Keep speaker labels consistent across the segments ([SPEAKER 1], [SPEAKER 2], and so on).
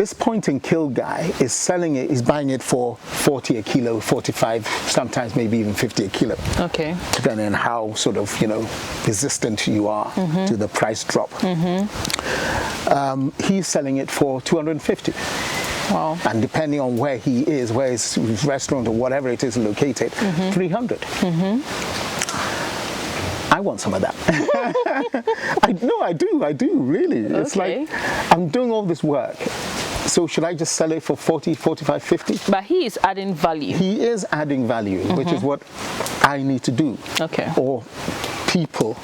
[SPEAKER 1] This point and kill guy is selling it, is buying it for 40 a kilo, 45, sometimes maybe even 50 a kilo.
[SPEAKER 2] Okay.
[SPEAKER 1] Depending on how sort of, resistant you are to the price drop. He's selling it for 250.
[SPEAKER 2] Wow.
[SPEAKER 1] And depending on where he is, where his restaurant or whatever it is located, 300. I want some of that. I do, really.
[SPEAKER 2] Okay.
[SPEAKER 1] It's like, I'm doing all this work. So should I just sell it for 40, 45, 50?
[SPEAKER 2] But he is adding value.
[SPEAKER 1] He is adding value, which is what I need to do.
[SPEAKER 2] Okay.
[SPEAKER 1] Or people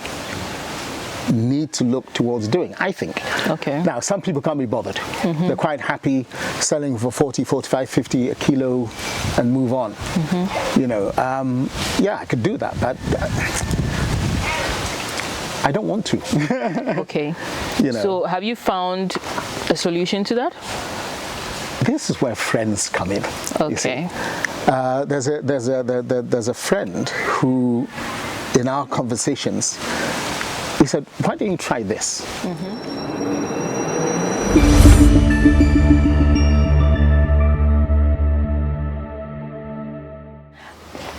[SPEAKER 1] need to look towards doing, I think.
[SPEAKER 2] Okay.
[SPEAKER 1] Now, some people can't be bothered. They're quite happy selling for 40, 45, 50 a kilo and move on. Yeah, I could do that, but I don't want to.
[SPEAKER 2] Okay. So have you found a solution to that?
[SPEAKER 1] This is where friends come in.
[SPEAKER 2] Okay.
[SPEAKER 1] There's a friend who, in our conversations, he said, why don't you try this?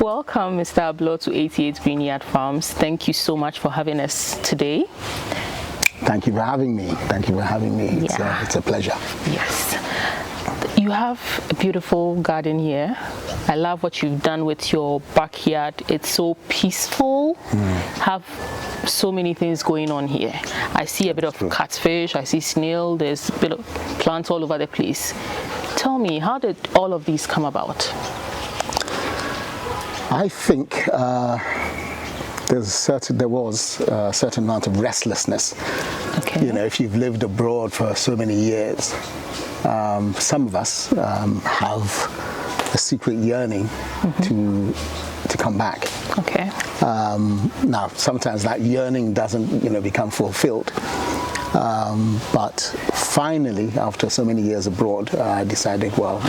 [SPEAKER 2] Welcome, Mr. Ablorh, to 88 Vineyard Farms. Thank you so much for having us today.
[SPEAKER 1] Thank you for having me. It's a pleasure.
[SPEAKER 2] Yes. You have a beautiful garden here. I love what you've done with your backyard. It's so peaceful. Have so many things going on here. I see a bit of catfish, I see snail, there's a bit of plants all over the place. Tell me, how did all of these come about?
[SPEAKER 1] I think there was a certain amount of restlessness.
[SPEAKER 2] Okay.
[SPEAKER 1] If you've lived abroad for so many years, some of us have a secret yearning to come back.
[SPEAKER 2] Okay.
[SPEAKER 1] Now, sometimes that yearning doesn't, become fulfilled. But finally, after so many years abroad, I decided, well,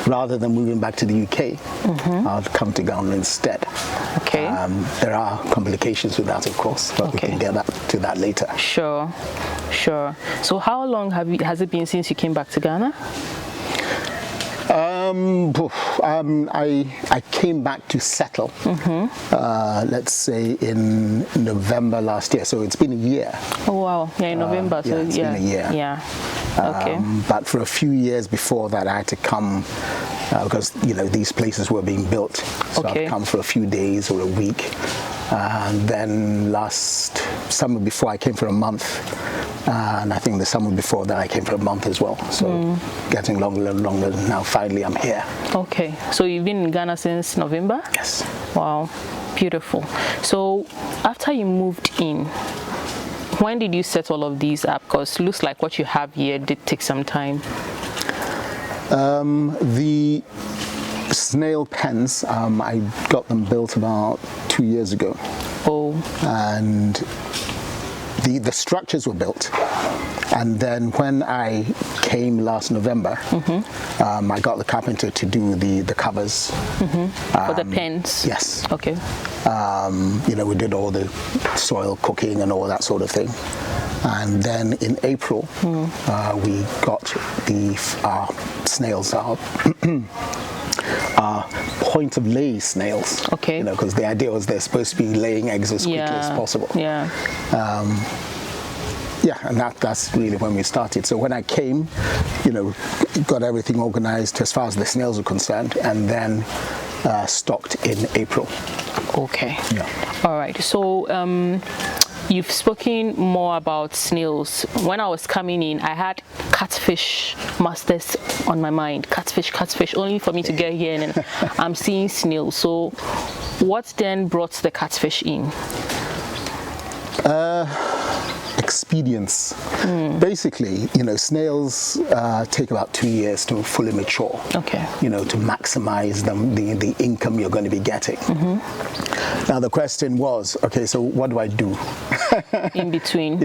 [SPEAKER 1] rather than moving back to the UK, I'll come to Ghana instead.
[SPEAKER 2] Okay.
[SPEAKER 1] There are complications with that, of course, but we can get to that later.
[SPEAKER 2] Sure. So how long has it been since you came back to Ghana?
[SPEAKER 1] I came back to settle, let's say in November last year, so it's been a year.
[SPEAKER 2] Oh wow, yeah, in November, so
[SPEAKER 1] it's been a year.
[SPEAKER 2] Yeah, okay.
[SPEAKER 1] But for a few years before that, I had to come because, these places were being built, so I've come for a few days or a week. And then last summer before, I came for a month. And I think the summer before that, I came for a month as well. So getting longer and longer. Now finally I'm here. Okay.
[SPEAKER 2] So you've been in Ghana since November?
[SPEAKER 1] Yes.
[SPEAKER 2] Wow. Beautiful. So after you moved in, when did you set all of these up? Because it looks like what you have here did take some time.
[SPEAKER 1] The snail pens, I got them built about 2 years ago.
[SPEAKER 2] Oh.
[SPEAKER 1] And the structures were built, and then when I came last November, I got the carpenter to do the covers
[SPEAKER 2] for the pens.
[SPEAKER 1] Yes.
[SPEAKER 2] Okay.
[SPEAKER 1] We did all the soil cooking and all that sort of thing, and then in April we got the snails out. Point of lay snails.
[SPEAKER 2] Okay.
[SPEAKER 1] Because the idea was they're supposed to be laying eggs as quickly as possible.
[SPEAKER 2] Yeah.
[SPEAKER 1] And that's really when we started. So when I came, got everything organized as far as the snails are concerned, and then stocked in April.
[SPEAKER 2] Okay.
[SPEAKER 1] Yeah.
[SPEAKER 2] All right. So you've spoken more about snails. When I was coming in, I had catfish masters on my mind. Catfish, only for me to get here and I'm seeing snails. So what then brought the catfish in?
[SPEAKER 1] Expedience. Basically, snails take about 2 years to fully mature.
[SPEAKER 2] Okay.
[SPEAKER 1] To maximize the income you're going to be getting. Now the question was, okay, so what do I do?
[SPEAKER 2] In between.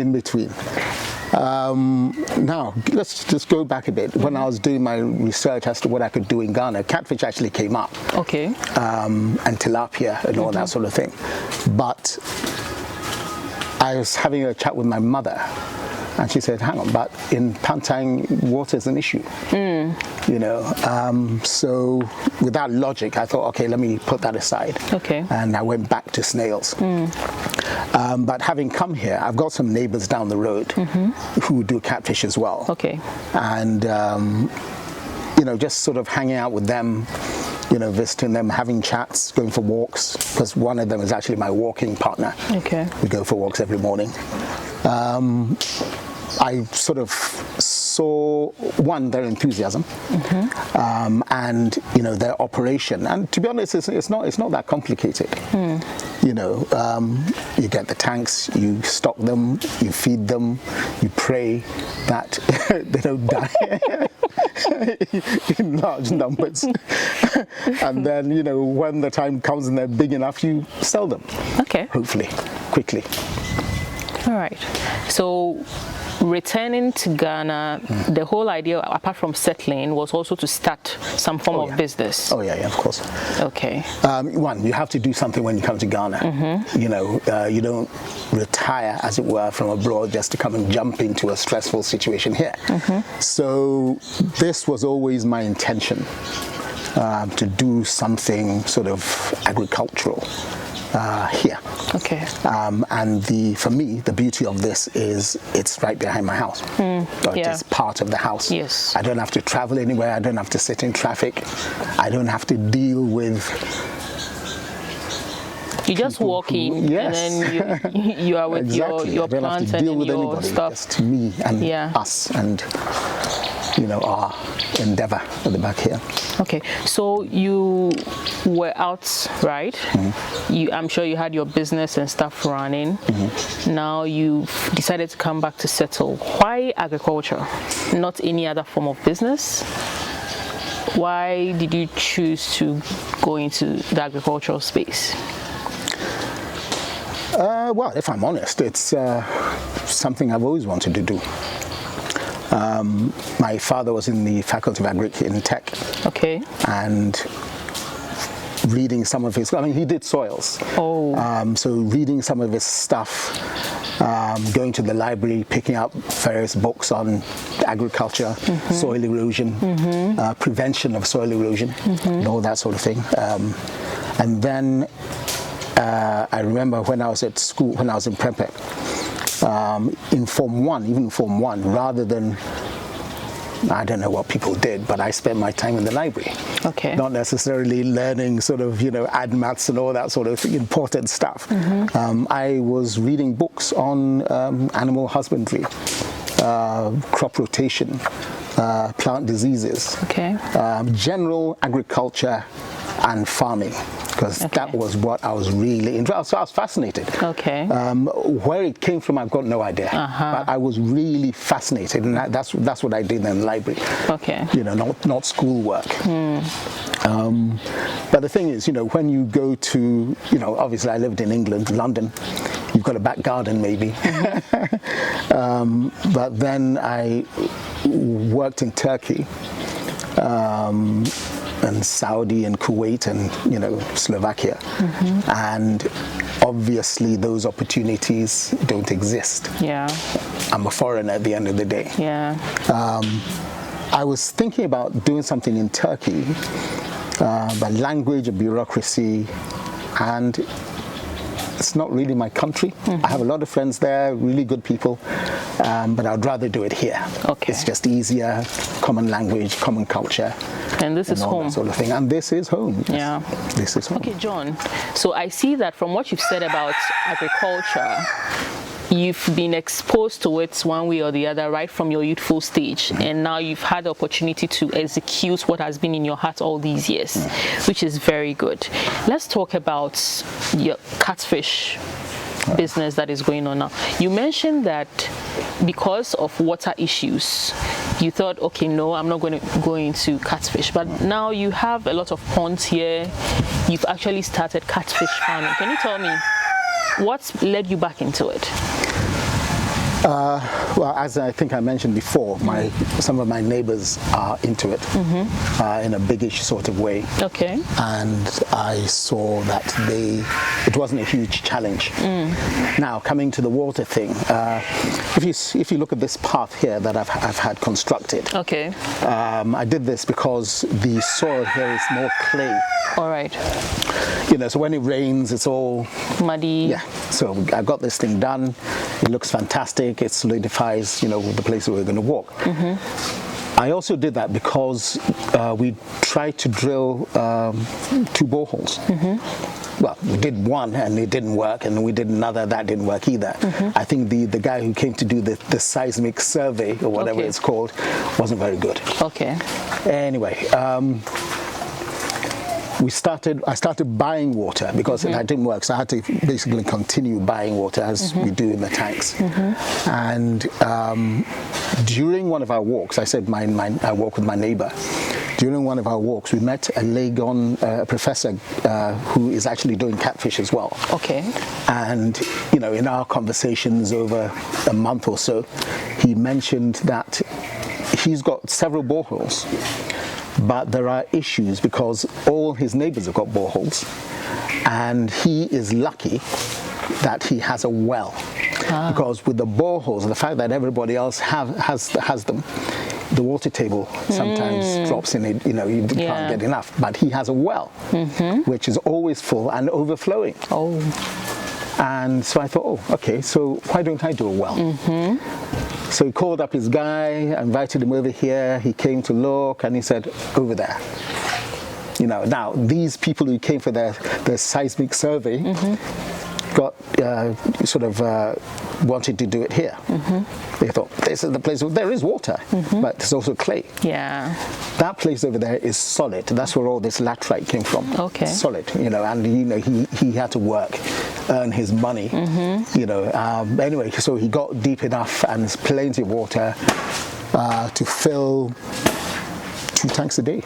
[SPEAKER 1] Now let's just go back a bit. When I was doing my research as to what I could do in Ghana, catfish actually came up.
[SPEAKER 2] Okay.
[SPEAKER 1] And tilapia and all that sort of thing. But I was having a chat with my mother, And she said, hang on, but in Pantang, water is an issue. You know, so with that logic, I thought, okay, let me put that aside.
[SPEAKER 2] Okay.
[SPEAKER 1] And I went back to snails. But having come here, I've got some neighbors down the road who do catfish as well.
[SPEAKER 2] Okay.
[SPEAKER 1] And, you know, just sort of hanging out with them, you know, visiting them, having chats, going for walks, because one of them is actually my walking partner.
[SPEAKER 2] Okay.
[SPEAKER 1] We go for walks every morning. I sort of saw, one, their enthusiasm, and, you know, their operation. And to be honest, it's not that complicated. You know, you get the tanks, you stock them, you feed them, you pray that they don't die in large numbers. And then, you know, when the time comes and they're big enough, you sell them.
[SPEAKER 2] Okay.
[SPEAKER 1] Hopefully, quickly.
[SPEAKER 2] All right. So returning to Ghana, the whole idea, apart from settling, was also to start some form of business.
[SPEAKER 1] Oh, yeah, of course.
[SPEAKER 2] Okay.
[SPEAKER 1] One, you have to do something when you come to Ghana. You know, you don't retire, as it were, from abroad just to come and jump into a stressful situation here. So this was always my intention, to do something sort of agricultural here.
[SPEAKER 2] Okay.
[SPEAKER 1] And for me, the beauty of this is it's right behind my house. It is part of the house.
[SPEAKER 2] Yes.
[SPEAKER 1] I don't have to travel anywhere. I don't have to sit in traffic. I don't have to deal with.
[SPEAKER 2] You just walk in, and then you are with your plants and your stuff.
[SPEAKER 1] Just me and us and, you know, our endeavor at the back here.
[SPEAKER 2] Okay, so you were out, right? I'm sure you had your business and stuff running. Now you've decided to come back to settle. Why agriculture, not any other form of business? Why did you choose to go into the agricultural space?
[SPEAKER 1] Well, if I'm honest, it's something I've always wanted to do. My father was in the Faculty of Agric in Tech.
[SPEAKER 2] Okay.
[SPEAKER 1] And reading some of his, I mean, he did soils. So reading some of his stuff, going to the library, picking up various books on agriculture, soil erosion, prevention of soil erosion, and all that sort of thing. And then I remember when I was at school, when I was in Prempeh, in Form 1, rather than, I don't know what people did, but I spent my time in the library. Okay. Not necessarily learning sort of, you know, add maths and all that sort of important stuff. I was reading books on animal husbandry, crop rotation, plant diseases, general agriculture and farming, because that was what I was really interested in. So I was fascinated. Where it came from, I've got no idea. But I was really fascinated, and that's what I did in the library. You know, not schoolwork. But the thing is, you know, when you go to, you know, obviously I lived in England, London. You've got a back garden, maybe. But then I worked in Turkey. And Saudi and Kuwait and, you know, Slovakia. And obviously those opportunities don't exist. I'm a foreigner at the end of the day. I was thinking about doing something in Turkey, but language and bureaucracy, and it's not really my country. I have a lot of friends there, really good people, but I'd rather do it here. It's just easier, common language, common culture.
[SPEAKER 2] And this is home.
[SPEAKER 1] That sort of thing. And this is home. This is home.
[SPEAKER 2] Okay, John, so I see that from what you've said about agriculture, you've been exposed to it one way or the other right from your youthful stage, and now you've had the opportunity to execute what has been in your heart all these years, which is very good. Let's talk about your catfish business that is going on now. You mentioned that because of water issues, you thought, okay, no, I'm not going to go into catfish. But now you have a lot of ponds here. You've actually started catfish farming. Can you tell me what led you back into it?
[SPEAKER 1] Well, as I think I mentioned before, some of my neighbors are into it in a biggish sort of way.
[SPEAKER 2] Okay.
[SPEAKER 1] And I saw that it wasn't a huge challenge. Now, coming to the water thing, if you look at this path here that I've had constructed,
[SPEAKER 2] okay,
[SPEAKER 1] I did this because the soil here is more clay.
[SPEAKER 2] All right.
[SPEAKER 1] So when it rains, it's all
[SPEAKER 2] muddy.
[SPEAKER 1] Yeah. So I got this thing done. It looks fantastic. It solidifies, the place where we're going to walk. I also did that because we tried to drill 2 boreholes. Well, we did one and it didn't work, and we did another that didn't work either. I think the guy who came to do the seismic survey or whatever it's called wasn't very good.
[SPEAKER 2] Okay.
[SPEAKER 1] Anyway, I started buying water because that didn't work, so I had to basically continue buying water as we do in the tanks. And during one of our walks, I said I walk with my neighbor. During one of our walks, we met a Legon professor who is actually doing catfish as well.
[SPEAKER 2] Okay.
[SPEAKER 1] And in our conversations over a month or so, he mentioned that he's got several boreholes. But there are issues because all his neighbors have got boreholes, and he is lucky that he has a well. Because with the boreholes, the fact that everybody else has them, the water table sometimes drops in it. You can't get enough. But he has a well, which is always full and overflowing.
[SPEAKER 2] Oh.
[SPEAKER 1] And so I thought, okay, so why don't I do a well? So he called up his guy, invited him over here. He came to look, and he said, over there. Now these people who came for their seismic survey got wanted to do it here. They thought, this is the place where there is water, but there's also clay.
[SPEAKER 2] Yeah.
[SPEAKER 1] That place over there is solid. That's where all this laterite came from.
[SPEAKER 2] Okay.
[SPEAKER 1] Solid, and he had to work, earn his money, anyway, so he got deep enough and there's plenty of water to fill 2 tanks a day.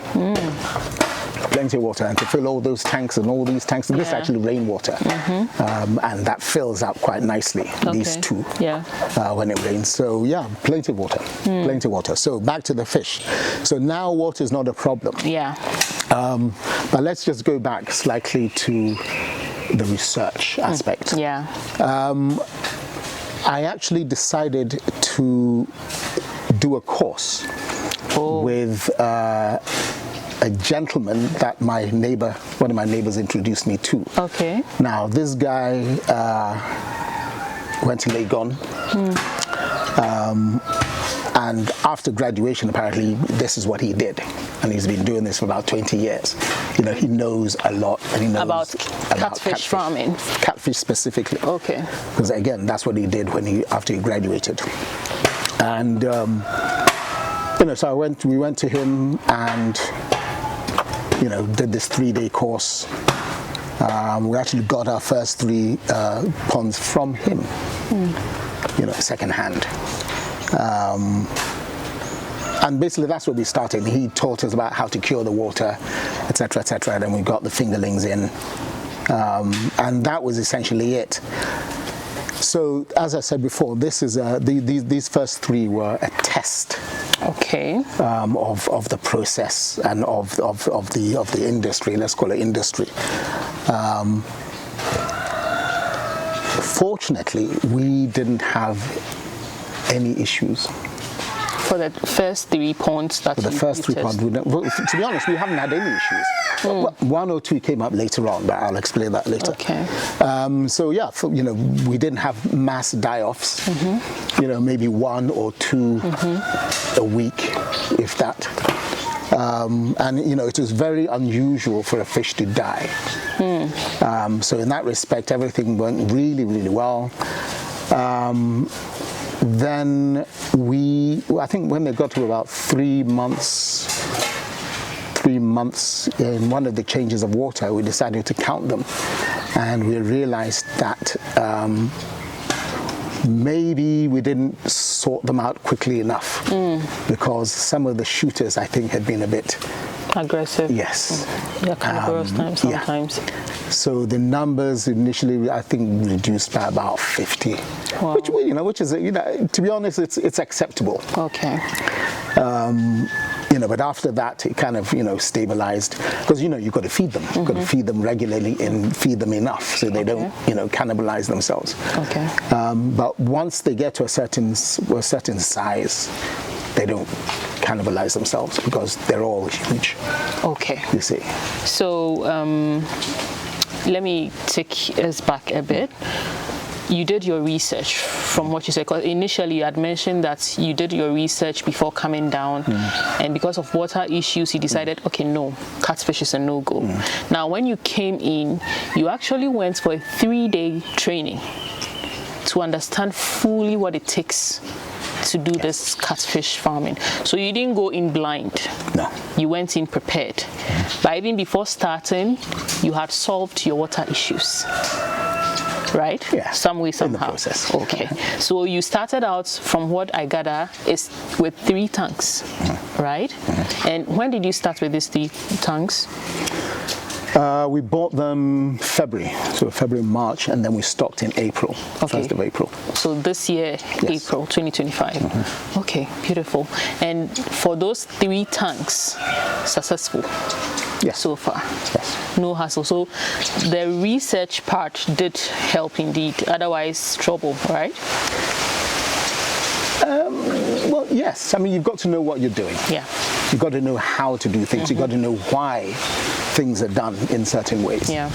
[SPEAKER 1] Plenty of water, and to fill all those tanks and all these tanks, and this is actually rainwater, and that fills up quite nicely, these 2, when it rains. So yeah, plenty of water, plenty of water. So back to the fish. So now water is not a problem.
[SPEAKER 2] Yeah.
[SPEAKER 1] But let's just go back slightly to the research aspect.
[SPEAKER 2] Yeah.
[SPEAKER 1] I actually decided to do a course with a gentleman that one of my neighbors introduced me to.
[SPEAKER 2] Okay.
[SPEAKER 1] Now, this guy went to Legon, and after graduation, apparently, this is what he did. And he's been doing this for about 20 years. He knows a lot, and he knows about catfish
[SPEAKER 2] farming.
[SPEAKER 1] Catfish specifically.
[SPEAKER 2] Okay.
[SPEAKER 1] Because again, that's what he did after he graduated. And so we went to him and did this 3-day course. We actually got our first 3 ponds from him, secondhand. And basically that's where we started. He taught us about how to cure the water, etc., etc. Then we got the fingerlings in, and that was essentially it. So, as I said before, this is these first 3 were a test.
[SPEAKER 2] Okay.
[SPEAKER 1] Of the process and of the industry. Let's call it industry. Fortunately, we didn't have any issues.
[SPEAKER 2] For the first 3 ponds that
[SPEAKER 1] For the first 3 ponds, to be honest, we haven't had any issues. Well, 1 or 2 came up later on, but I'll explain that later.
[SPEAKER 2] Okay.
[SPEAKER 1] So yeah, we didn't have mass die-offs. Maybe 1 or 2 a week, if that. And it was very unusual for a fish to die. So in that respect, everything went really, really well. Then I think when they got to about 3 months, in one of the changes of water, we decided to count them, and we realized that maybe we didn't sort them out quickly enough, because some of the shooters, I think, had been a bit
[SPEAKER 2] aggressive.
[SPEAKER 1] Yes.
[SPEAKER 2] Yeah, carnivorous times sometimes.
[SPEAKER 1] Yeah. So the numbers initially, I think, reduced by about 50,
[SPEAKER 2] Wow.
[SPEAKER 1] which is, to be honest, it's acceptable.
[SPEAKER 2] Okay.
[SPEAKER 1] But after that, it kind of, stabilized, because, you've got to feed them. You've got to feed them regularly and feed them enough so they don't, cannibalize themselves.
[SPEAKER 2] Okay.
[SPEAKER 1] But once they get to a certain size, they don't cannibalize themselves because they're all huge.
[SPEAKER 2] Okay.
[SPEAKER 1] You see.
[SPEAKER 2] So let me take us back a bit. You did your research from what you said, because initially you had mentioned that you did your research before coming down, and because of water issues you decided, okay, no, catfish is a no-go. Now when you came in, you actually went for a 3-day training to understand fully what it takes to do this catfish farming. So you didn't go in blind.
[SPEAKER 1] No.
[SPEAKER 2] You went in prepared. But even before starting, you had solved your water issues. Right?
[SPEAKER 1] Yeah.
[SPEAKER 2] Some way, somehow.
[SPEAKER 1] In the process.
[SPEAKER 2] Okay. So you started out, from what I gather, is with 3 tanks, right? And when did you start with these 3 tanks?
[SPEAKER 1] We bought them February, March, and then we stocked in April, 1st of April.
[SPEAKER 2] So this year,
[SPEAKER 1] Yes.
[SPEAKER 2] April 2025. Okay, beautiful. And for those 3 tanks, successful?
[SPEAKER 1] Yes.
[SPEAKER 2] So far?
[SPEAKER 1] Yes.
[SPEAKER 2] No hassle. So the research part did help indeed, otherwise trouble, right?
[SPEAKER 1] Well, yes. I mean, you've got to know what you're doing.
[SPEAKER 2] Yeah.
[SPEAKER 1] You've got to know how to do things. You've got to know why things are done in certain ways.
[SPEAKER 2] Yeah.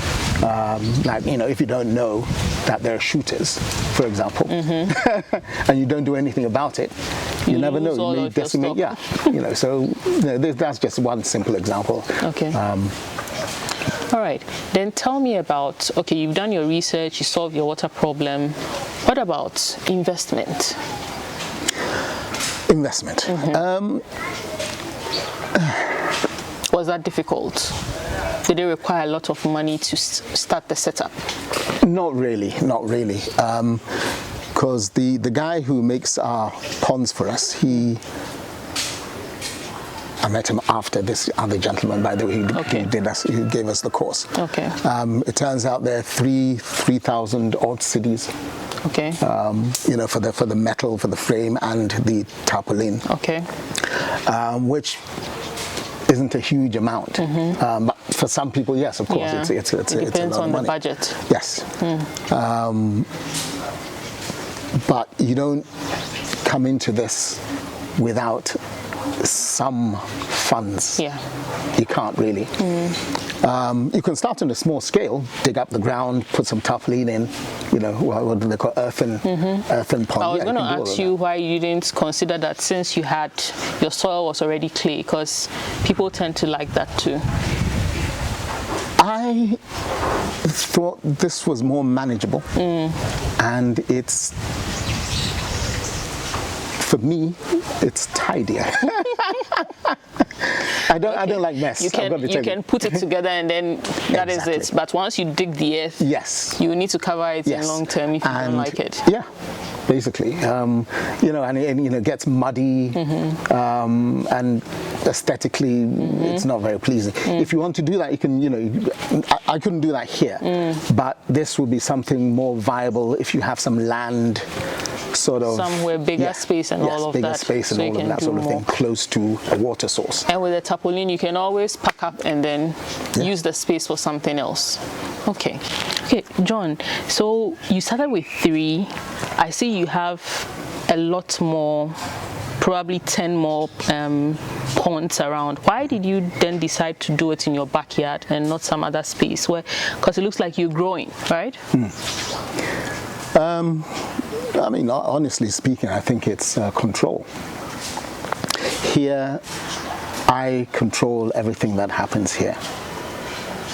[SPEAKER 1] Like, if you don't know that there are shooters, for example, and you don't do anything about it, you never know.
[SPEAKER 2] All
[SPEAKER 1] You may
[SPEAKER 2] of your
[SPEAKER 1] decimate. Yeah. So that's just one simple example.
[SPEAKER 2] Okay. All right. Then tell me about, okay, you've done your research, you solved your water problem. What about investment?
[SPEAKER 1] Investment.
[SPEAKER 2] Was that difficult? Did it require a lot of money to start the setup?
[SPEAKER 1] Not really. Because the guy who makes our ponds for us, I met him after this other gentleman, by the way, he gave us the course.
[SPEAKER 2] Okay.
[SPEAKER 1] It turns out there are 3,000 odd cities.
[SPEAKER 2] Okay.
[SPEAKER 1] For the metal, for the frame, and the tarpaulin.
[SPEAKER 2] Okay.
[SPEAKER 1] Which isn't a huge amount, but for some people, yes, of course,
[SPEAKER 2] Yeah.
[SPEAKER 1] it's a lot of money.
[SPEAKER 2] It depends on the budget.
[SPEAKER 1] Yes. But you don't come into this without some funds.
[SPEAKER 2] Yeah.
[SPEAKER 1] You can't really. You can start on a small scale, dig up the ground, put some tarpaulin in, what do they call earthen pond.
[SPEAKER 2] I was going to ask you why you didn't consider that, since your soil was already clay, because people tend to like that too.
[SPEAKER 1] I thought this was more manageable, and for me, it's tidier. I don't like mess.
[SPEAKER 2] You can put it together and then that is it. But once you dig the earth,
[SPEAKER 1] yes,
[SPEAKER 2] you need to cover it in long term if you don't like it.
[SPEAKER 1] Yeah, basically, and it gets muddy, and aesthetically, it's not very pleasing. If you want to do that, you can. I couldn't do that here, but this would be something more viable if you have some land. Sort of
[SPEAKER 2] somewhere bigger space and all of
[SPEAKER 1] bigger
[SPEAKER 2] that,
[SPEAKER 1] space and all of that sort of thing, close to a water source.
[SPEAKER 2] And with the tarpaulin, you can always pack up and then use the space for something else. Okay, John. So you started with 3. I see you have a lot more, probably 10 more ponds around. Why did you then decide to do it in your backyard and not some other space? Because it looks like you're growing, right?
[SPEAKER 1] I mean, honestly speaking, I think it's control. Here, I control everything that happens here.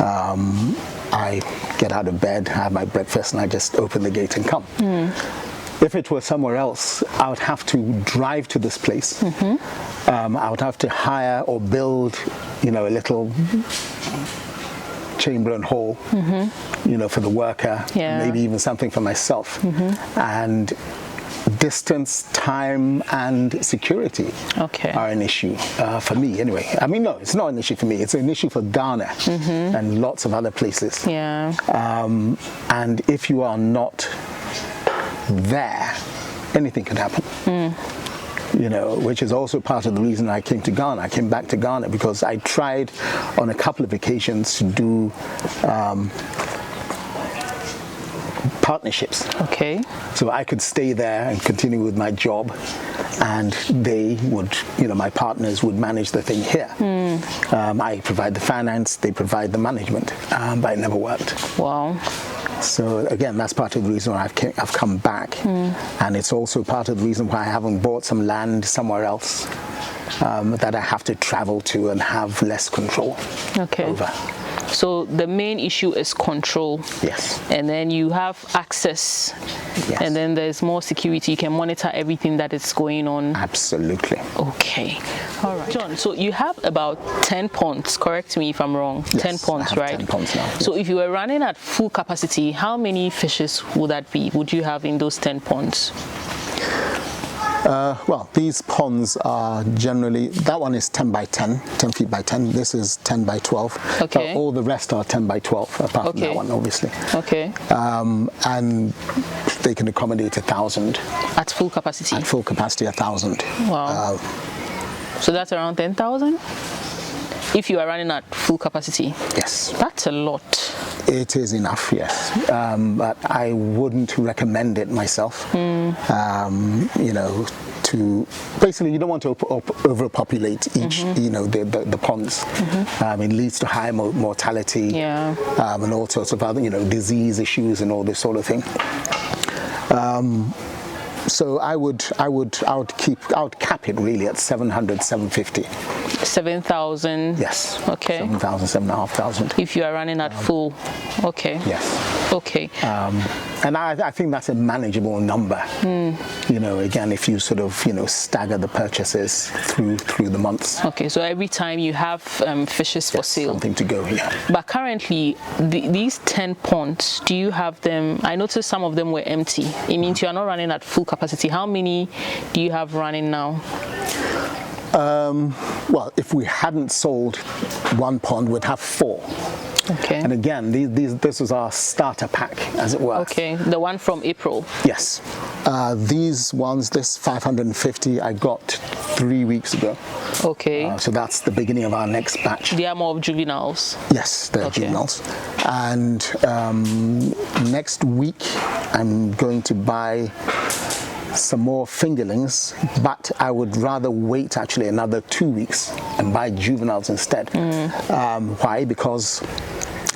[SPEAKER 1] I get out of bed, have my breakfast, and I just open the gate and come. If it were somewhere else, I would have to drive to this place. I would have to hire or build, a little chamber and hall, for the worker, maybe even something for myself. And distance, time, and security are an issue for me anyway. I mean, no, it's not an issue for me. It's an issue for Ghana and lots of other places.
[SPEAKER 2] Yeah.
[SPEAKER 1] And if you are not there, anything can happen. You know, which is also part of the reason I came to Ghana. I came back to Ghana because I tried on a couple of occasions to do partnerships.
[SPEAKER 2] Okay.
[SPEAKER 1] So I could stay there and continue with my job, and they would, you know, my partners would manage the thing here. I provide the finance, they provide the management, but it never worked.
[SPEAKER 2] Wow.
[SPEAKER 1] So again, that's part of the reason why I've come back, and it's also part of the reason why I haven't bought some land somewhere else that I have to travel to and have less control over.
[SPEAKER 2] So the main issue is control.
[SPEAKER 1] Yes.
[SPEAKER 2] And then you have access.
[SPEAKER 1] Yes.
[SPEAKER 2] And then there's more security. You can monitor everything that is going on.
[SPEAKER 1] Absolutely.
[SPEAKER 2] Okay. All right. John, so you have about 10 ponds. Correct me if I'm wrong.
[SPEAKER 1] Yes,
[SPEAKER 2] 10 ponds,
[SPEAKER 1] I have
[SPEAKER 2] right?
[SPEAKER 1] 10 ponds now.
[SPEAKER 2] So if you were running at full capacity, how many fishes would that be? Would you have in those 10 ponds?
[SPEAKER 1] Well, these ponds are generally, that one is 10 by 10, 10 feet by 10. This is 10 by 12.
[SPEAKER 2] Okay.
[SPEAKER 1] But all the rest are 10 by 12, apart from that one, obviously.
[SPEAKER 2] Okay.
[SPEAKER 1] And they can accommodate 1,000.
[SPEAKER 2] At full capacity?
[SPEAKER 1] At full capacity, 1,000.
[SPEAKER 2] Wow. So that's around 10,000? If you are running at full capacity?
[SPEAKER 1] Yes.
[SPEAKER 2] That's a lot.
[SPEAKER 1] It is enough, yes. But I wouldn't recommend it myself. You know, to basically, you don't want to overpopulate each, you know, the ponds. It leads to high mortality and all sorts of other, you know, disease issues and all this sort of thing. So I would cap it really at 700, 750.
[SPEAKER 2] 7,000.
[SPEAKER 1] Yes.
[SPEAKER 2] Okay.
[SPEAKER 1] 7,000, 7,500.
[SPEAKER 2] If you are running at full. Okay.
[SPEAKER 1] Yes.
[SPEAKER 2] Okay.
[SPEAKER 1] And I think that's a manageable number. You know, again, if you sort of, you know, stagger the purchases through the months.
[SPEAKER 2] Okay. So every time you have fishes for sale.
[SPEAKER 1] Something to go here.
[SPEAKER 2] But currently, these 10 ponds, do you have them? I noticed some of them were empty. It means you are not running at full capacity. How many do you have running now?
[SPEAKER 1] Well, if we hadn't sold one pond, we'd have 4.
[SPEAKER 2] Okay.
[SPEAKER 1] And again, this was our starter pack, as it were.
[SPEAKER 2] Okay, the one from April.
[SPEAKER 1] Yes. These ones, this 550, I got 3 weeks ago.
[SPEAKER 2] Okay.
[SPEAKER 1] So that's the beginning of our next batch.
[SPEAKER 2] They are more of juveniles.
[SPEAKER 1] Yes, they're juveniles. And next week, I'm going to buy some more fingerlings, but I would rather wait actually another 2 weeks and buy juveniles instead. Why? Because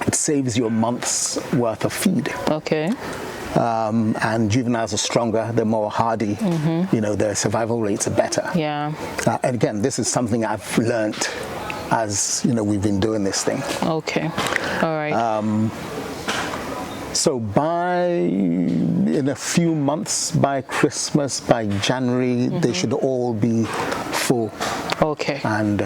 [SPEAKER 1] it saves you a month's worth of feed.
[SPEAKER 2] Okay.
[SPEAKER 1] And juveniles are stronger, they're more hardy, you know, their survival rates are better.
[SPEAKER 2] Yeah.
[SPEAKER 1] And again, this is something I've learned as, you know, we've been doing this thing.
[SPEAKER 2] Okay. All right.
[SPEAKER 1] So in a few months, by Christmas, by January, they should all be full.
[SPEAKER 2] Okay.
[SPEAKER 1] And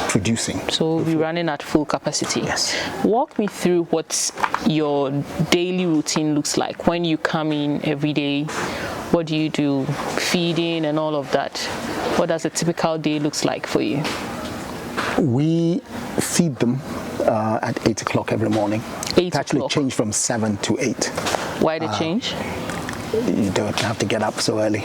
[SPEAKER 1] producing.
[SPEAKER 2] So we'll be running at full capacity.
[SPEAKER 1] Yes.
[SPEAKER 2] Walk me through what your daily routine looks like when you come in every day. What do you do? Feeding and all of that. What does a typical day looks like for you?
[SPEAKER 1] We feed them at 8 o'clock every morning.
[SPEAKER 2] 8
[SPEAKER 1] It actually
[SPEAKER 2] o'clock.
[SPEAKER 1] changed from 7 to 8.
[SPEAKER 2] Why the change?
[SPEAKER 1] You don't have to get up so early.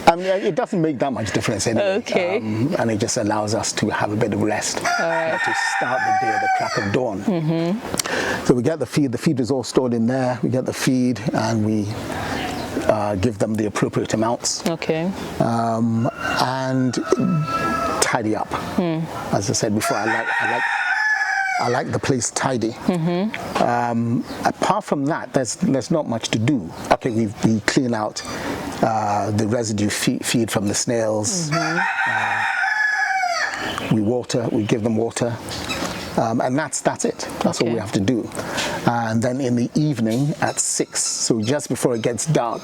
[SPEAKER 1] I mean, it doesn't make that much difference anyway.
[SPEAKER 2] Okay.
[SPEAKER 1] And it just allows us to have a bit of rest to start the day at the crack of dawn. So we get the feed. The feed is all stored in there. We get the feed and we give them the appropriate amounts.
[SPEAKER 2] Okay.
[SPEAKER 1] And tidy up. As I said before, I like the place tidy. Apart from that, there's not much to do. Okay, we clean out the residue feed from the snails. We give them water. And that's it. That's all we have to do. And then in the evening at 6, so just before it gets dark,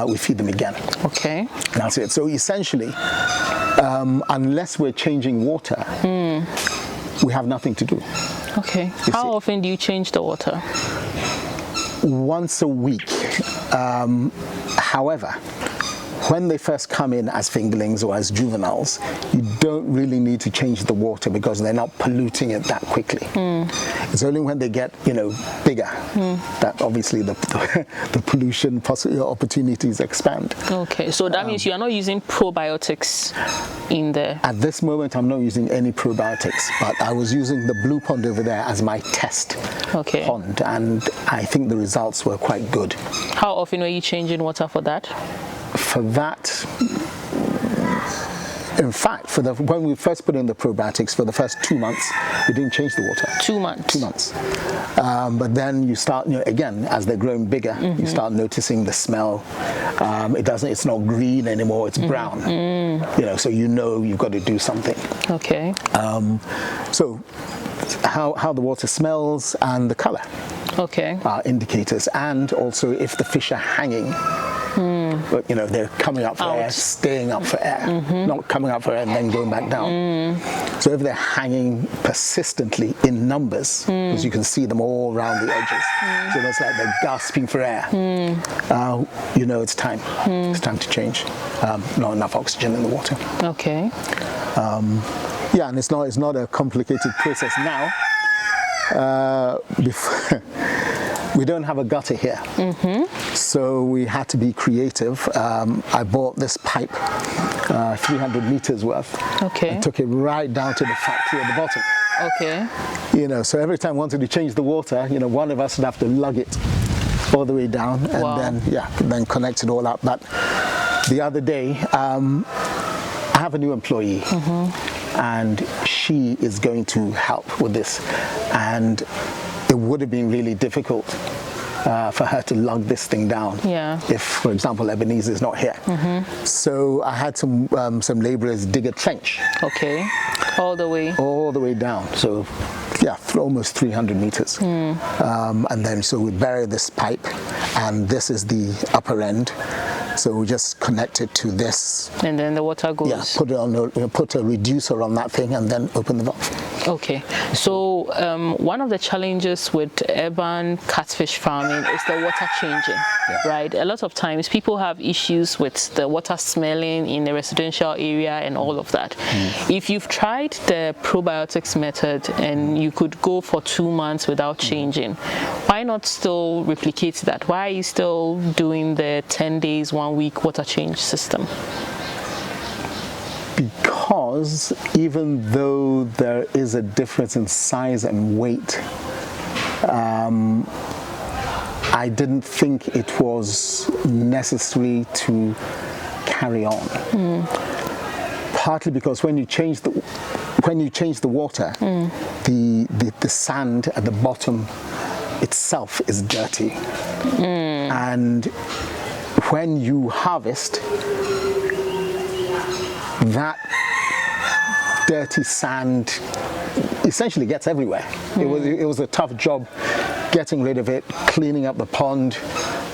[SPEAKER 1] we feed them again.
[SPEAKER 2] Okay.
[SPEAKER 1] That's it. So essentially, unless we're changing water, we have nothing to do.
[SPEAKER 2] Okay. How often do you change the water?
[SPEAKER 1] once a week. However, when they first come in as fingerlings or as juveniles, you don't really need to change the water because they're not polluting it that quickly. It's only when they get, bigger that obviously the pollution opportunities expand.
[SPEAKER 2] Okay, so that means you are not using probiotics in there?
[SPEAKER 1] At this moment, I'm not using any probiotics, but I was using the blue pond over there as my test pond, and I think the results were quite good.
[SPEAKER 2] How often were you changing water for that?
[SPEAKER 1] For that, in fact, when we first put in the probiotics, for the first 2 months, we didn't change the water.
[SPEAKER 2] 2 months?
[SPEAKER 1] 2 months. But then you start, again, as they're growing bigger, you start noticing the smell. It's not green anymore, it's brown. So you've got to do something.
[SPEAKER 2] Okay.
[SPEAKER 1] So how the water smells and the color are indicators, and also if the fish are hanging. But they're coming up for air, staying up for air, not coming up for air and then going back down. So if they're hanging persistently in numbers, because you can see them all around the edges, so it's like they're gasping for air, it's time. It's time to change. Not enough oxygen in the water.
[SPEAKER 2] Okay.
[SPEAKER 1] And it's not a complicated process now. We don't have a gutter here, so we had to be creative. I bought this pipe, 300 meters worth.
[SPEAKER 2] Okay.
[SPEAKER 1] I took it right down to the factory at the bottom.
[SPEAKER 2] Okay.
[SPEAKER 1] So every time I wanted to change the water, one of us would have to lug it all the way down, and then connect it all up. But the other day, I have a new employee. And she is going to help with this, and it would have been really difficult for her to lug this thing down if, for example, Ebenezer is not here. So I had some laborers dig a trench.
[SPEAKER 2] Okay, all the way down.
[SPEAKER 1] So almost 300 meters. And then so we bury this pipe, and this is the upper end. So we just connect it to this.
[SPEAKER 2] And then the water goes.
[SPEAKER 1] Yeah, put a reducer on that thing and then open the valve.
[SPEAKER 2] Okay. So one of the challenges with urban catfish farming is the water changing, right? A lot of times people have issues with the water smelling in a residential area and all of that. If you've tried the probiotics method and you could go for 2 months without changing, why not still replicate that? Why are you still doing the 10 days, 1 week water change system?
[SPEAKER 1] Because even though there is a difference in size and weight, I didn't think it was necessary to carry on. Partly because when you change the water, the sand at the bottom itself is dirty, and when you harvest, that dirty sand essentially gets everywhere. It was a tough job getting rid of it, cleaning up the pond,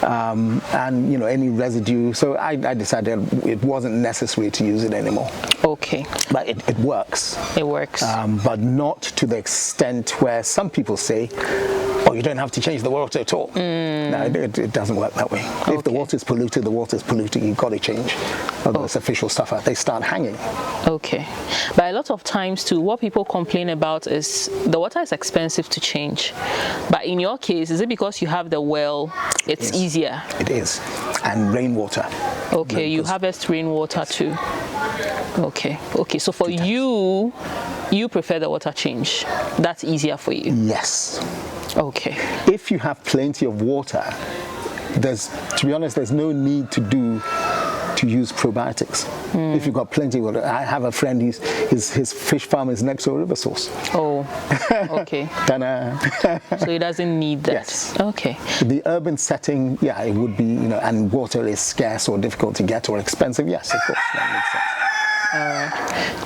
[SPEAKER 1] and any residue. So I decided it wasn't necessary to use it anymore.
[SPEAKER 2] Okay.
[SPEAKER 1] But it works.
[SPEAKER 2] It works.
[SPEAKER 1] But not to the extent where some people say, oh, you don't have to change the water at all. No, it doesn't work that way. Okay. If the water is polluted, the water is polluted, you've got to change. Otherwise, official stuff, they start hanging.
[SPEAKER 2] Okay. But a lot of times too, what people complain about is the water is expensive to change. But in your case, is it because you have the well, it's easier?
[SPEAKER 1] It is. And rainwater.
[SPEAKER 2] Okay, you harvest rainwater too. Okay. Okay, so for you prefer the water change. That's easier for you.
[SPEAKER 1] Yes.
[SPEAKER 2] Okay.
[SPEAKER 1] If you have plenty of water, to be honest, there's no need to use probiotics. If you've got plenty of water. I have a friend, his fish farm is next to a river source.
[SPEAKER 2] Oh, okay. So he doesn't need that.
[SPEAKER 1] Yes.
[SPEAKER 2] Okay.
[SPEAKER 1] The urban setting, it would be, and water is scarce or difficult to get or expensive. Yes, of course, that makes sense.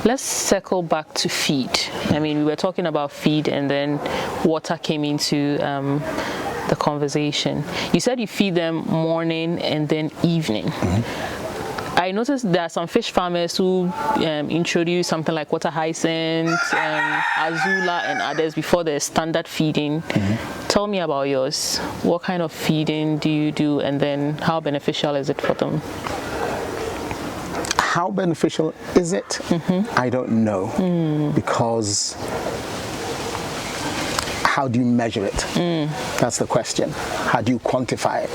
[SPEAKER 2] Let's circle back to feed. I mean, we were talking about feed and then water came into the conversation. You said you feed them morning and then evening. I noticed there are some fish farmers who introduce something like water hyacinth, azula, and others before the standard feeding. Tell me about yours. What kind of feeding do you do, and then how beneficial is it for them?
[SPEAKER 1] How beneficial is it? I don't know, because how do you measure it? That's the question. How do you quantify it?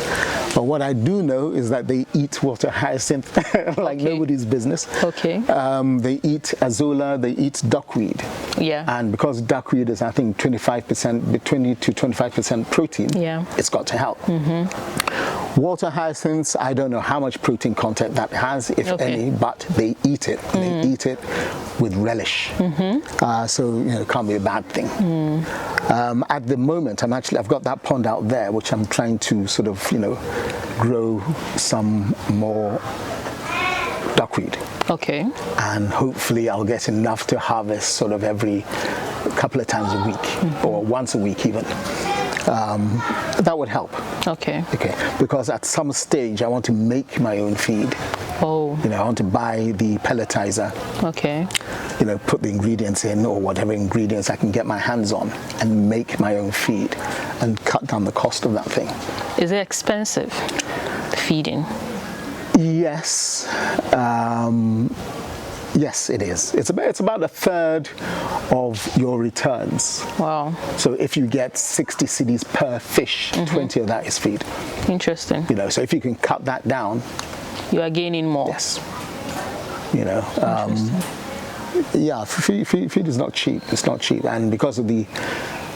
[SPEAKER 1] But what I do know is that they eat water hyacinth like nobody's business.
[SPEAKER 2] Okay.
[SPEAKER 1] They eat azula, they eat duckweed.
[SPEAKER 2] Yeah.
[SPEAKER 1] And because duckweed is, I think, 25%, 20 to 25% protein, it's got to help. Water hyacinths, I don't know how much protein content that has, if any, but they eat it. They eat it with relish. So, it can't be a bad thing. At the moment, I've got that pond out there, which I'm trying to sort of, grow some more duckweed.
[SPEAKER 2] Okay.
[SPEAKER 1] And hopefully I'll get enough to harvest sort of every couple of times a week, or once a week even. That would help.
[SPEAKER 2] Okay.
[SPEAKER 1] Because at some stage I want to make my own feed.
[SPEAKER 2] Oh.
[SPEAKER 1] I want to buy the pelletizer.
[SPEAKER 2] Okay.
[SPEAKER 1] Put the ingredients in, or whatever ingredients I can get my hands on, and make my own feed and cut down the cost of that thing.
[SPEAKER 2] Is it expensive, feeding?
[SPEAKER 1] Yes. Yes, it is. It's about a third of your returns.
[SPEAKER 2] Wow.
[SPEAKER 1] So if you get 60 cedis per fish, 20 of that is feed.
[SPEAKER 2] Interesting.
[SPEAKER 1] So if you can cut that down,
[SPEAKER 2] you are gaining more.
[SPEAKER 1] Yes. Feed is not cheap. It's not cheap, and because of the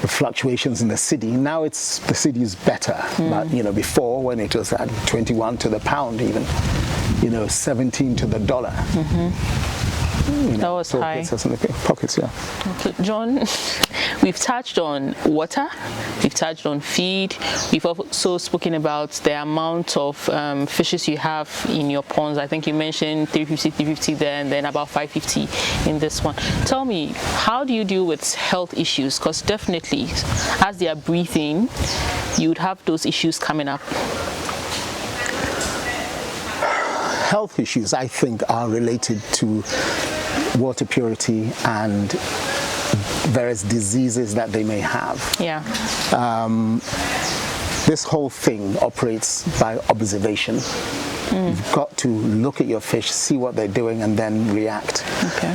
[SPEAKER 1] fluctuations in the city, now the city is better. But before, when it was at 21 to the pound, even 17 to the dollar.
[SPEAKER 2] That was high.
[SPEAKER 1] Pockets, yeah.
[SPEAKER 2] So John, we've touched on water, we've touched on feed, we've also spoken about the amount of fishes you have in your ponds. I think you mentioned 350 there, and then about 550 in this one. Tell me, how do you deal with health issues? Because definitely, as they are breathing, you would have those issues coming up.
[SPEAKER 1] Health issues, I think, are related to water purity and various diseases that they may have.
[SPEAKER 2] Yeah.
[SPEAKER 1] This whole thing operates by observation. You've got to look at your fish, see what they're doing, and then react.
[SPEAKER 2] Okay.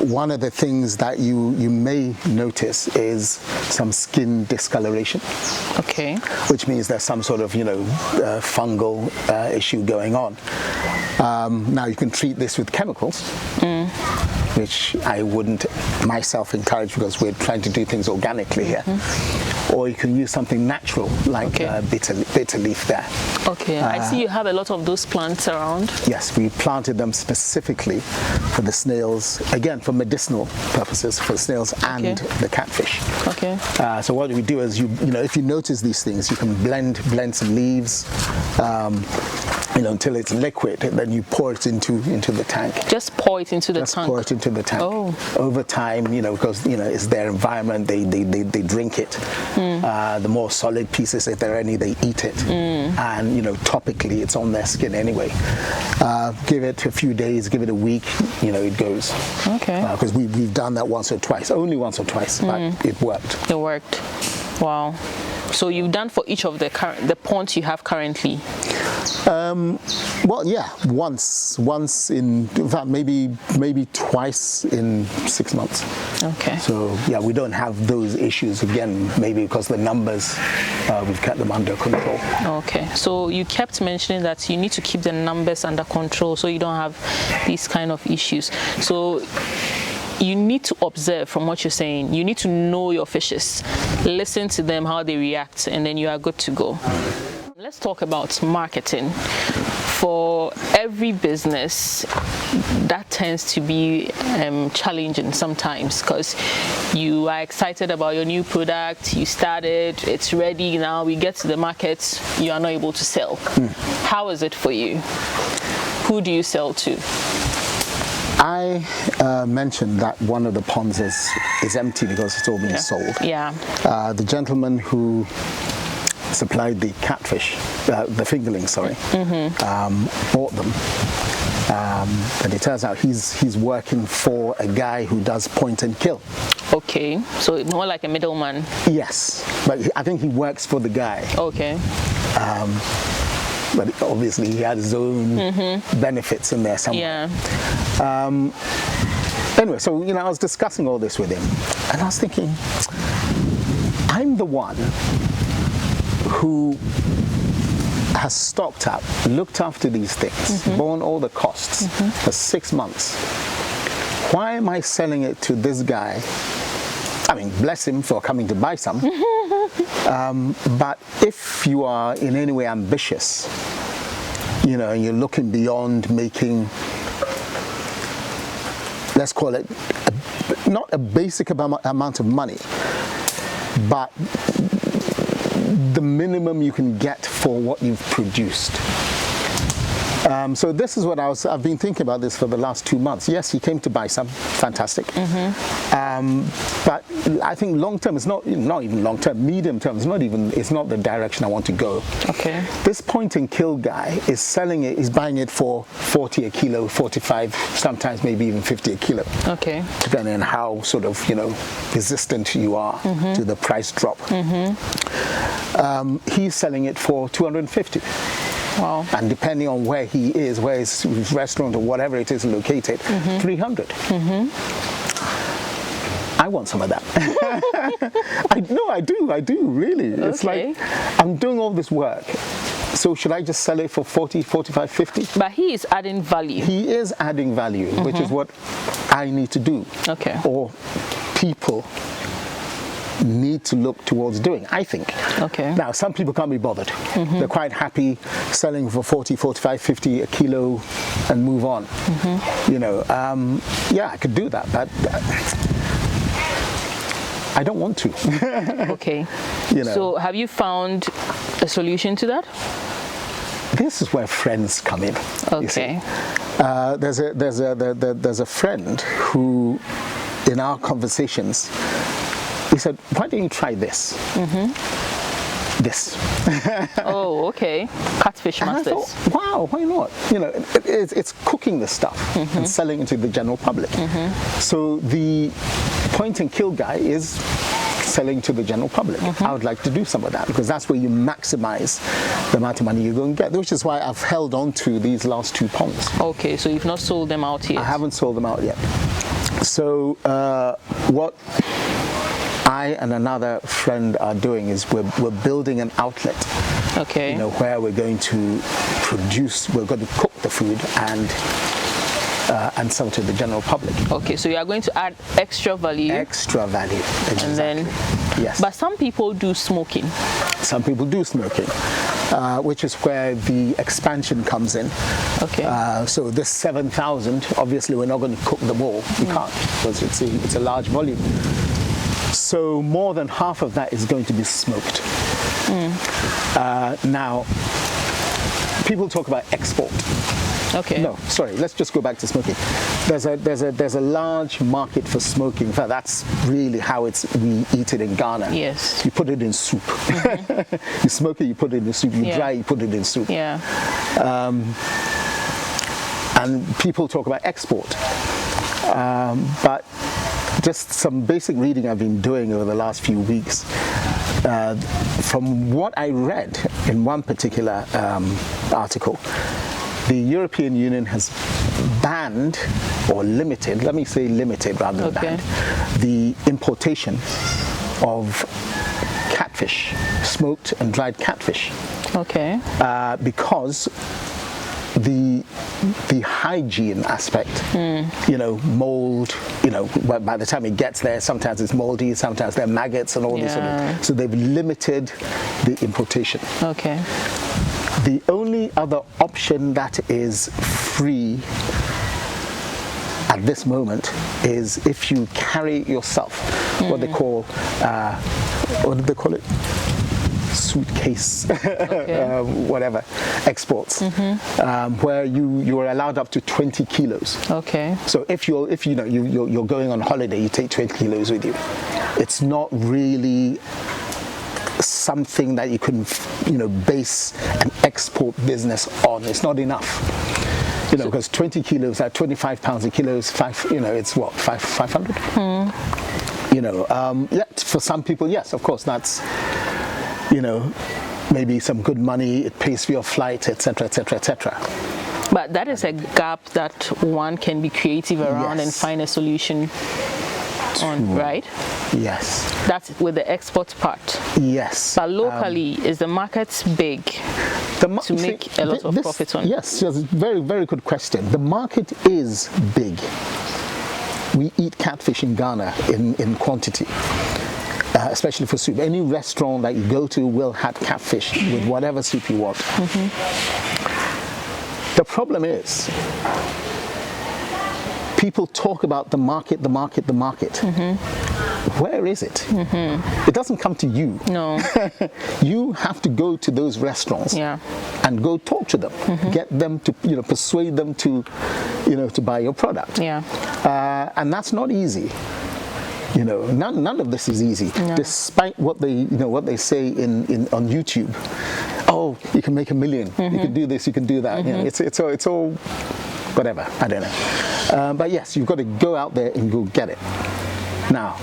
[SPEAKER 1] One of the things that you may notice is some skin discoloration.
[SPEAKER 2] Okay.
[SPEAKER 1] Which means there's some sort of, fungal issue going on. Now you can treat this with chemicals, which I wouldn't myself encourage, because we're trying to do things organically here. Or you can use something natural, like bitter leaf there.
[SPEAKER 2] Okay, I see you have a lot of those plants around.
[SPEAKER 1] Yes, we planted them specifically for the snails, again for medicinal purposes, for the snails and the catfish. Okay. So what we do is, if you notice these things, you can blend some leaves, until it's liquid, and then you pour it into the tank.
[SPEAKER 2] Just pour it into the tank.
[SPEAKER 1] Just pour it into the tank.
[SPEAKER 2] Oh.
[SPEAKER 1] Over time, because it's their environment, they drink it. The more solid pieces, if there are any, they eat it. And topically, it's on their skin anyway. Give it a few days, give it a week, it goes. Okay. Because we've done that once or twice, only once or twice, but it worked.
[SPEAKER 2] It worked. Wow. So you've done for each of the ponds you have currently?
[SPEAKER 1] Well, yeah, once in fact, maybe twice in 6 months. Okay. So yeah, we don't have those issues again, maybe because the numbers, we've kept them under control. Okay. So you kept mentioning that you need to keep the numbers under control so you don't have these kind of issues. So you need to observe from what you're saying. You need to know your fishes, listen to them, how they react, and then you are good to go. Let's talk about marketing. For every business, that tends to be challenging sometimes, because you are excited about your new product, you started, it's ready, now we get to the market, you are not able to sell. How is it for you? Who do you sell to? I mentioned that one of the ponds is empty because it's all been sold. Yeah. The gentleman who supplied the catfish, the fingerlings, sorry, bought them. But it turns out he's working for a guy who does point and kill.
[SPEAKER 2] Okay, so more like a middleman.
[SPEAKER 1] Yes, but I think he works for the guy.
[SPEAKER 2] Okay.
[SPEAKER 1] But obviously he had his own benefits in there somewhere.
[SPEAKER 2] Yeah.
[SPEAKER 1] Anyway, so I was discussing all this with him, and I was thinking, I'm the one who has stocked up, looked after these things, borne all the costs for 6 months. Why am I selling it to this guy? I mean, bless him for coming to buy some. But if you are in any way ambitious, and you're looking beyond making, let's call it, not a basic amount of money, but the minimum you can get for what you've produced. So this is what I've been thinking about this for the last 2 months. Yes, he came to buy some, fantastic. But I think long term, it's not even long term, medium term, it's not the direction I want to go.
[SPEAKER 2] Okay.
[SPEAKER 1] This point and kill guy is selling it, is buying it for 40 a kilo, 45, sometimes maybe even 50 a kilo.
[SPEAKER 2] Okay.
[SPEAKER 1] Depending on how sort of, resistant you are to the price drop. He's selling it for 250.
[SPEAKER 2] Wow.
[SPEAKER 1] And depending on where he is, where his restaurant or whatever it is located, 300. I want some of that. I do, really. Okay. It's like, I'm doing all this work. So should I just sell it for 40, 45, 50?
[SPEAKER 2] But he is adding value.
[SPEAKER 1] He is adding value, which is what I need to do.
[SPEAKER 2] Okay.
[SPEAKER 1] Or people need to look towards doing, I think.
[SPEAKER 2] Okay.
[SPEAKER 1] Now, some people can't be bothered. They're quite happy selling for 40, 45, 50 a kilo and move on. Yeah, I could do that, but I don't want to.
[SPEAKER 2] Okay. So have you found a solution to that?
[SPEAKER 1] This is where friends come in.
[SPEAKER 2] Okay.
[SPEAKER 1] There's a friend who, in our conversations, he said, why don't you try this? This.
[SPEAKER 2] Oh, okay. Catfish masters.
[SPEAKER 1] And I thought, wow, why not? It's cooking the stuff and selling it to the general public. So the point and kill guy is selling to the general public. I would like to do some of that because that's where you maximize the amount of money you're going to get, which is why I've held on to these last 2 ponds.
[SPEAKER 2] Okay, so you've not sold them out yet?
[SPEAKER 1] I haven't sold them out yet. So what I and another friend are doing is we're building an outlet.
[SPEAKER 2] Okay.
[SPEAKER 1] Where we're going to produce, we're going to cook the food and sell to the general public.
[SPEAKER 2] Okay, so you are going to add extra value.
[SPEAKER 1] Extra value, exactly.
[SPEAKER 2] And then,
[SPEAKER 1] yes.
[SPEAKER 2] But some people do smoking.
[SPEAKER 1] Some people do smoking, which is where the expansion comes in.
[SPEAKER 2] Okay.
[SPEAKER 1] So this 7,000, obviously we're not going to cook them all. We can't because it's a large volume. So more than half of that is going to be smoked. Now, people talk about export.
[SPEAKER 2] Okay.
[SPEAKER 1] No, sorry. Let's just go back to smoking. There's a large market for smoking. In fact, that's really how we eat it in Ghana.
[SPEAKER 2] Yes.
[SPEAKER 1] You put it in soup. You smoke it, you put it in soup. You dry, you put it in soup.
[SPEAKER 2] Yeah.
[SPEAKER 1] And people talk about export, but just some basic reading I've been doing over the last few weeks. From what I read in one particular article, the European Union has banned or limited, let me say limited rather than banned, the importation of catfish, smoked and dried catfish.
[SPEAKER 2] Okay.
[SPEAKER 1] Because the hygiene aspect, mold, by the time it gets there, sometimes it's moldy, sometimes there are maggots and all this sort of. So they've limited the importation.
[SPEAKER 2] Okay.
[SPEAKER 1] The only other option that is free at this moment is if you carry yourself, what they call, what do they call it? Suitcase, whatever, exports, where you're allowed up to 20 kilos.
[SPEAKER 2] Okay. So
[SPEAKER 1] if you're going on holiday, you take 20 kilos with you. It's not really something that you can base an export business on. It's not enough. You know, because 20 kilos at 25 pounds a kilo is it's what, 500? You know, yet for some people, yes, of course, that's, you know, maybe some good money, it pays for your flight, etc., etc., etc.
[SPEAKER 2] But that is a gap that one can be creative around and find a solution on, right?
[SPEAKER 1] Yes.
[SPEAKER 2] That's with the export part.
[SPEAKER 1] Yes.
[SPEAKER 2] But locally, is the market big to make a lot of profit on?
[SPEAKER 1] Yes, very, very good question. The market is big. We eat catfish in Ghana in quantity. Especially for soup. Any restaurant that you go to will have catfish with whatever soup you want. The problem is, people talk about the market. Where is it? It doesn't come to you.
[SPEAKER 2] No.
[SPEAKER 1] You have to go to those restaurants and go talk to them, get them to, you know, persuade them to, you know, to buy your product.
[SPEAKER 2] Yeah.
[SPEAKER 1] And that's not easy. You know, none of this is easy, despite what they say on YouTube. Oh, you can make $1 million. You can do this. You can do that. You know, it's all whatever. I don't know. But yes, you've got to go out there and go get it. Now,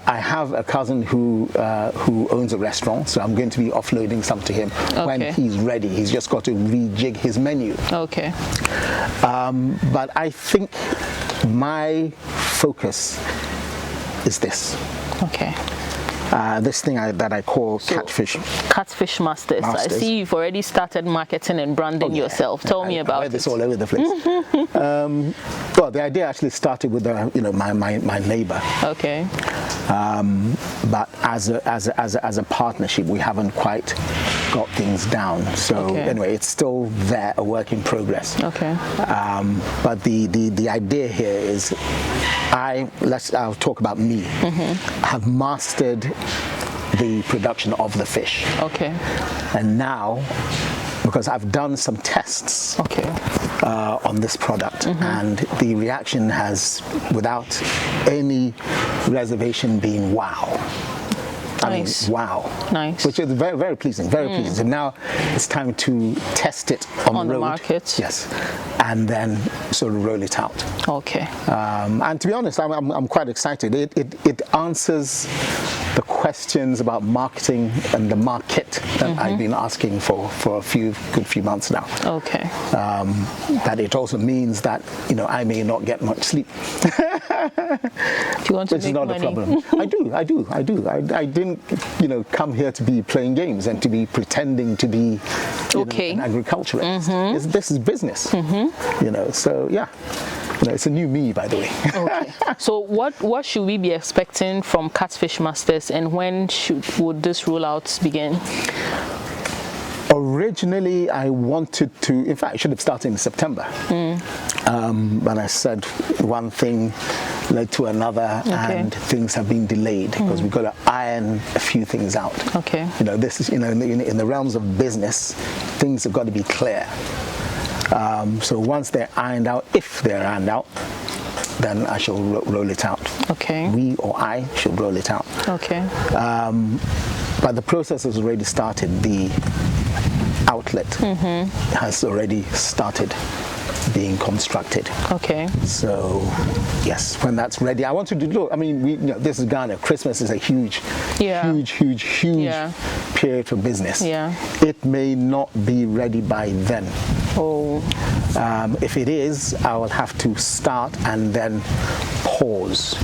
[SPEAKER 1] I have a cousin who owns a restaurant, so I'm going to be offloading some to him when he's ready. He's just got to rejig his menu. Okay. But I think my focus is this. Okay. This thing that I call Catfish.
[SPEAKER 2] Catfish Masters. I see you've already started marketing and branding yourself. Tell me about it.
[SPEAKER 1] This all over the place. Well, the idea actually started with my neighbor. Okay. But as a partnership, we haven't quite got things down. So anyway, it's still there, a work in progress. Okay. But the idea here is, I'll talk about me. Have mastered the production of the fish. Okay. And now, because I've done some tests on this product, and the reaction has, without any reservation, been wow. Nice. I mean, wow. Nice. Which is very, very pleasing, very pleasing. So now it's time to test it on the road. Market. Yes. And then sort of roll it out. Okay. And to be honest, I'm quite excited. It answers the questions about marketing and the market that I've been asking for a good few months now. Okay. That it also means that, you know, I may not get much sleep.
[SPEAKER 2] Do you want to
[SPEAKER 1] Which
[SPEAKER 2] make
[SPEAKER 1] is not
[SPEAKER 2] money?
[SPEAKER 1] a problem. I do. I didn't, you know, come here to be playing games and to be pretending to be an agriculturalist. This is business. You know, so yeah. You know, it's a new me, by the way.
[SPEAKER 2] Okay. So what should we be expecting from Catfish Masters, and when would this rollout begin?
[SPEAKER 1] Originally, I wanted to, in fact, I should have started in September. But I said one thing led to another, and things have been delayed because we've got to iron a few things out. Okay. You know, this is, you know, in the realms of business, things have got to be clear. So once they're ironed out, if they're ironed out, then I shall roll it out. Okay. We or I should roll it out. Okay. But the process has already started. The outlet has already started being constructed. Okay. So yes, when that's ready, I want to do. Look, I mean, this is Ghana. Christmas is a huge period for business. Yeah. It may not be ready by then. Oh. If it is, I will have to start and then pause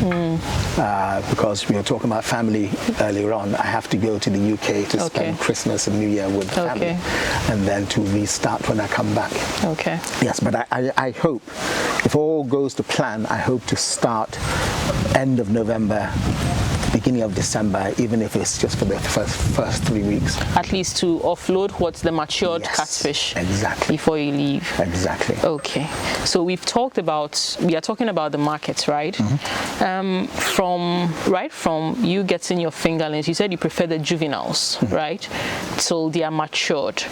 [SPEAKER 1] because we were talking about family earlier on. I have to go to the UK to spend Christmas and New Year with family, and then to restart when I come back. Okay. Yes, but I hope, if all goes to plan, I hope to start end of November, beginning of December, even if it's just for the first 3 weeks.
[SPEAKER 2] At least to offload what's the matured catfish before you leave.
[SPEAKER 1] Exactly.
[SPEAKER 2] Okay. So we are talking about the markets, right? From you getting your fingerlings, you said you prefer the juveniles, right? So they are matured.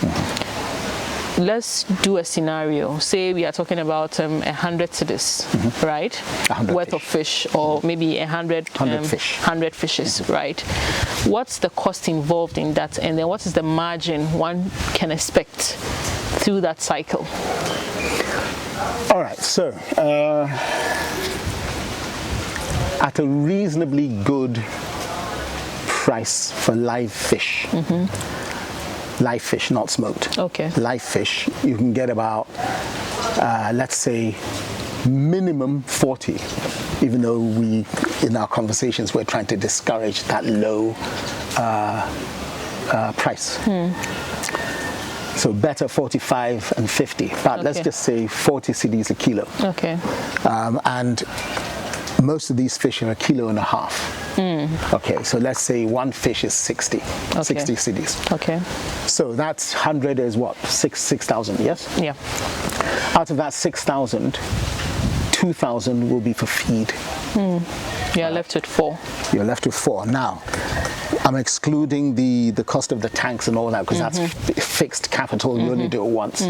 [SPEAKER 2] Let's do a scenario. Say we are talking about 100 cedis, right? 100 worth of fish, or maybe 100 fishes, right? What's the cost involved in that, and then what is the margin one can expect through that cycle?
[SPEAKER 1] All right, so at a reasonably good price for live fish, live fish, not smoked.
[SPEAKER 2] Okay.
[SPEAKER 1] Live fish, you can get about, let's say, minimum 40, even though in our conversations, we're trying to discourage that low price. So better 45 and 50, but let's just say 40 cedis a kilo.
[SPEAKER 2] Okay.
[SPEAKER 1] And most of these fish are 1.5 kilos. Okay, so let's say one fish is 60 cedis.
[SPEAKER 2] Okay.
[SPEAKER 1] So that's 100 is what? 6,000, yes?
[SPEAKER 2] Yeah.
[SPEAKER 1] Out of that 6,000, 2,000 will be for feed.
[SPEAKER 2] You're left with 4.
[SPEAKER 1] You're left with 4. Now, I'm excluding the cost of the tanks and all that, because that's fixed capital. You only do it once.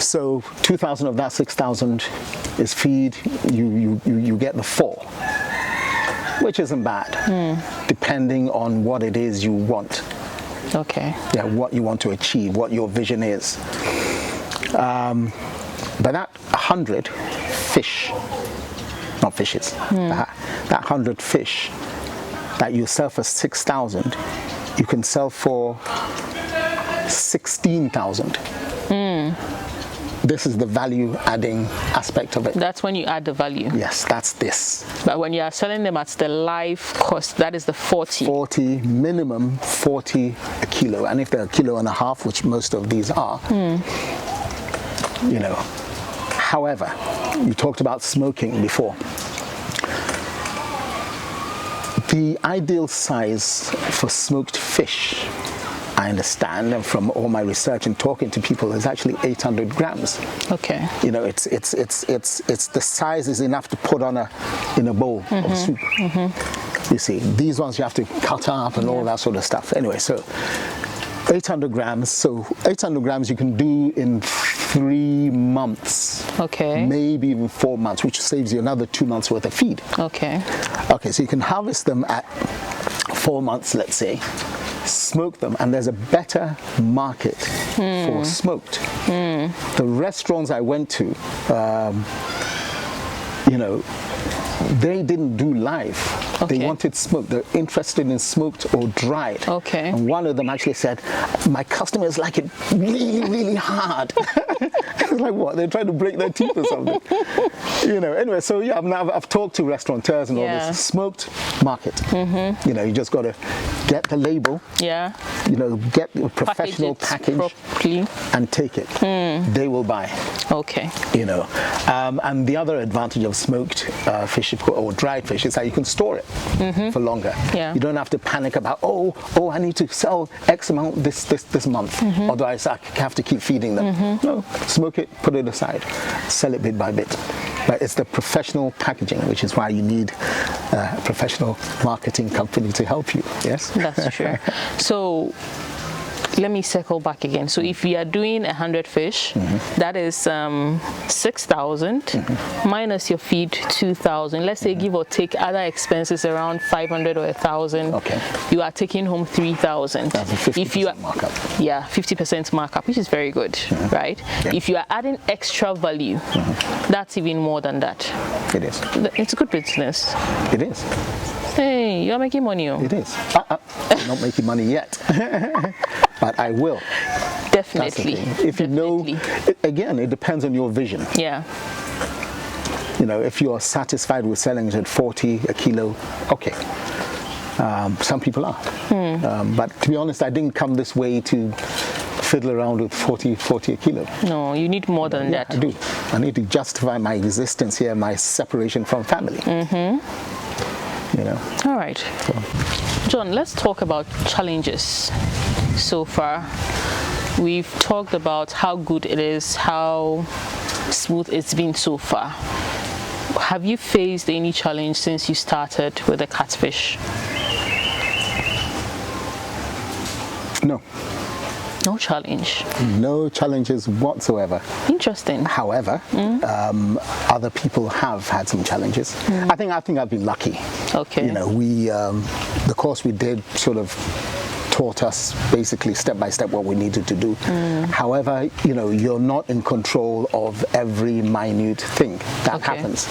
[SPEAKER 1] So 2,000 of that 6,000 is feed. You get the 4, which isn't bad, depending on what it is you want.
[SPEAKER 2] Okay.
[SPEAKER 1] Yeah, what you want to achieve, what your vision is. But that 100 fish, not fishes, that 100 fish that you sell for 6,000, you can sell for 16,000. This is the value adding aspect of it.
[SPEAKER 2] That's when you add the value.
[SPEAKER 1] Yes, that's this.
[SPEAKER 2] But when you are selling them at the live cost, that is the 40.
[SPEAKER 1] 40, minimum 40 a kilo. And if they're 1.5 kilos, which most of these are, you know. However, you talked about smoking before. The ideal size for smoked fish, I understand, and from all my research and talking to people, is actually 800 grams.
[SPEAKER 2] Okay.
[SPEAKER 1] You know, it's the size is enough to put on in a bowl of soup. You see, these ones you have to cut up and all that sort of stuff. Anyway, so 800 grams. So 800 grams you can do in 3 months.
[SPEAKER 2] Okay.
[SPEAKER 1] Maybe even 4 months, which saves you another 2 months worth of feed.
[SPEAKER 2] Okay.
[SPEAKER 1] Okay, so you can harvest them at 4 months, let's say, smoke them, and there's a better market for smoked. The restaurants I went to, you know, they didn't do live.
[SPEAKER 2] Okay.
[SPEAKER 1] They wanted smoked. They're interested in smoked or dried.
[SPEAKER 2] Okay.
[SPEAKER 1] And one of them actually said, my customers like it really, really hard. I was like, what? They're trying to break their teeth or something. You know, anyway, so yeah, I've talked to restaurateurs and all this. Smoked market. You know, you just got to get the label. Yeah. You know, get a professional package properly and take it. They will buy. Okay. You know, and the other advantage of smoked fish or dried fish is that you can store it for longer. Yeah. You don't have to panic about, oh, I need to sell X amount this month, otherwise I have to keep feeding them. No, smoke it, put it aside, sell it bit by bit. But it's the professional packaging, which is why you need a professional marketing company to help you. Yes,
[SPEAKER 2] that's true. So let me circle back again. So if we are doing 100 fish, that is 6,000 minus your feed 2,000. Let's say give or take other expenses around 500 or 1,000. Okay. You are taking home 3,000.
[SPEAKER 1] That's a 50% markup.
[SPEAKER 2] Yeah, 50% markup, which is very good, right? Yeah. If you are adding extra value, that's even more than that.
[SPEAKER 1] It is.
[SPEAKER 2] It's a good business.
[SPEAKER 1] It is.
[SPEAKER 2] Hey, you're making money.
[SPEAKER 1] It is. I'm not making money yet, but I will.
[SPEAKER 2] Definitely.
[SPEAKER 1] If you know, again, it depends on your vision. Yeah. You know, if you're satisfied with selling it at 40 a kilo, okay. Some people are. But to be honest, I didn't come this way to fiddle around with 40 a kilo.
[SPEAKER 2] No, you need more than that.
[SPEAKER 1] I do. I need to justify my existence here, my separation from family. You know.
[SPEAKER 2] All right. So. John, let's talk about challenges so far. We've talked about how good it is, how smooth it's been so far. Have you faced any challenge since you started with the catfish? No. No challenge?
[SPEAKER 1] No challenges whatsoever.
[SPEAKER 2] Interesting.
[SPEAKER 1] However, other people have had some challenges. I think I've been lucky. Okay. You know, the course we did sort of taught us basically step by step what we needed to do. However, you're not in control of every minute thing that happens.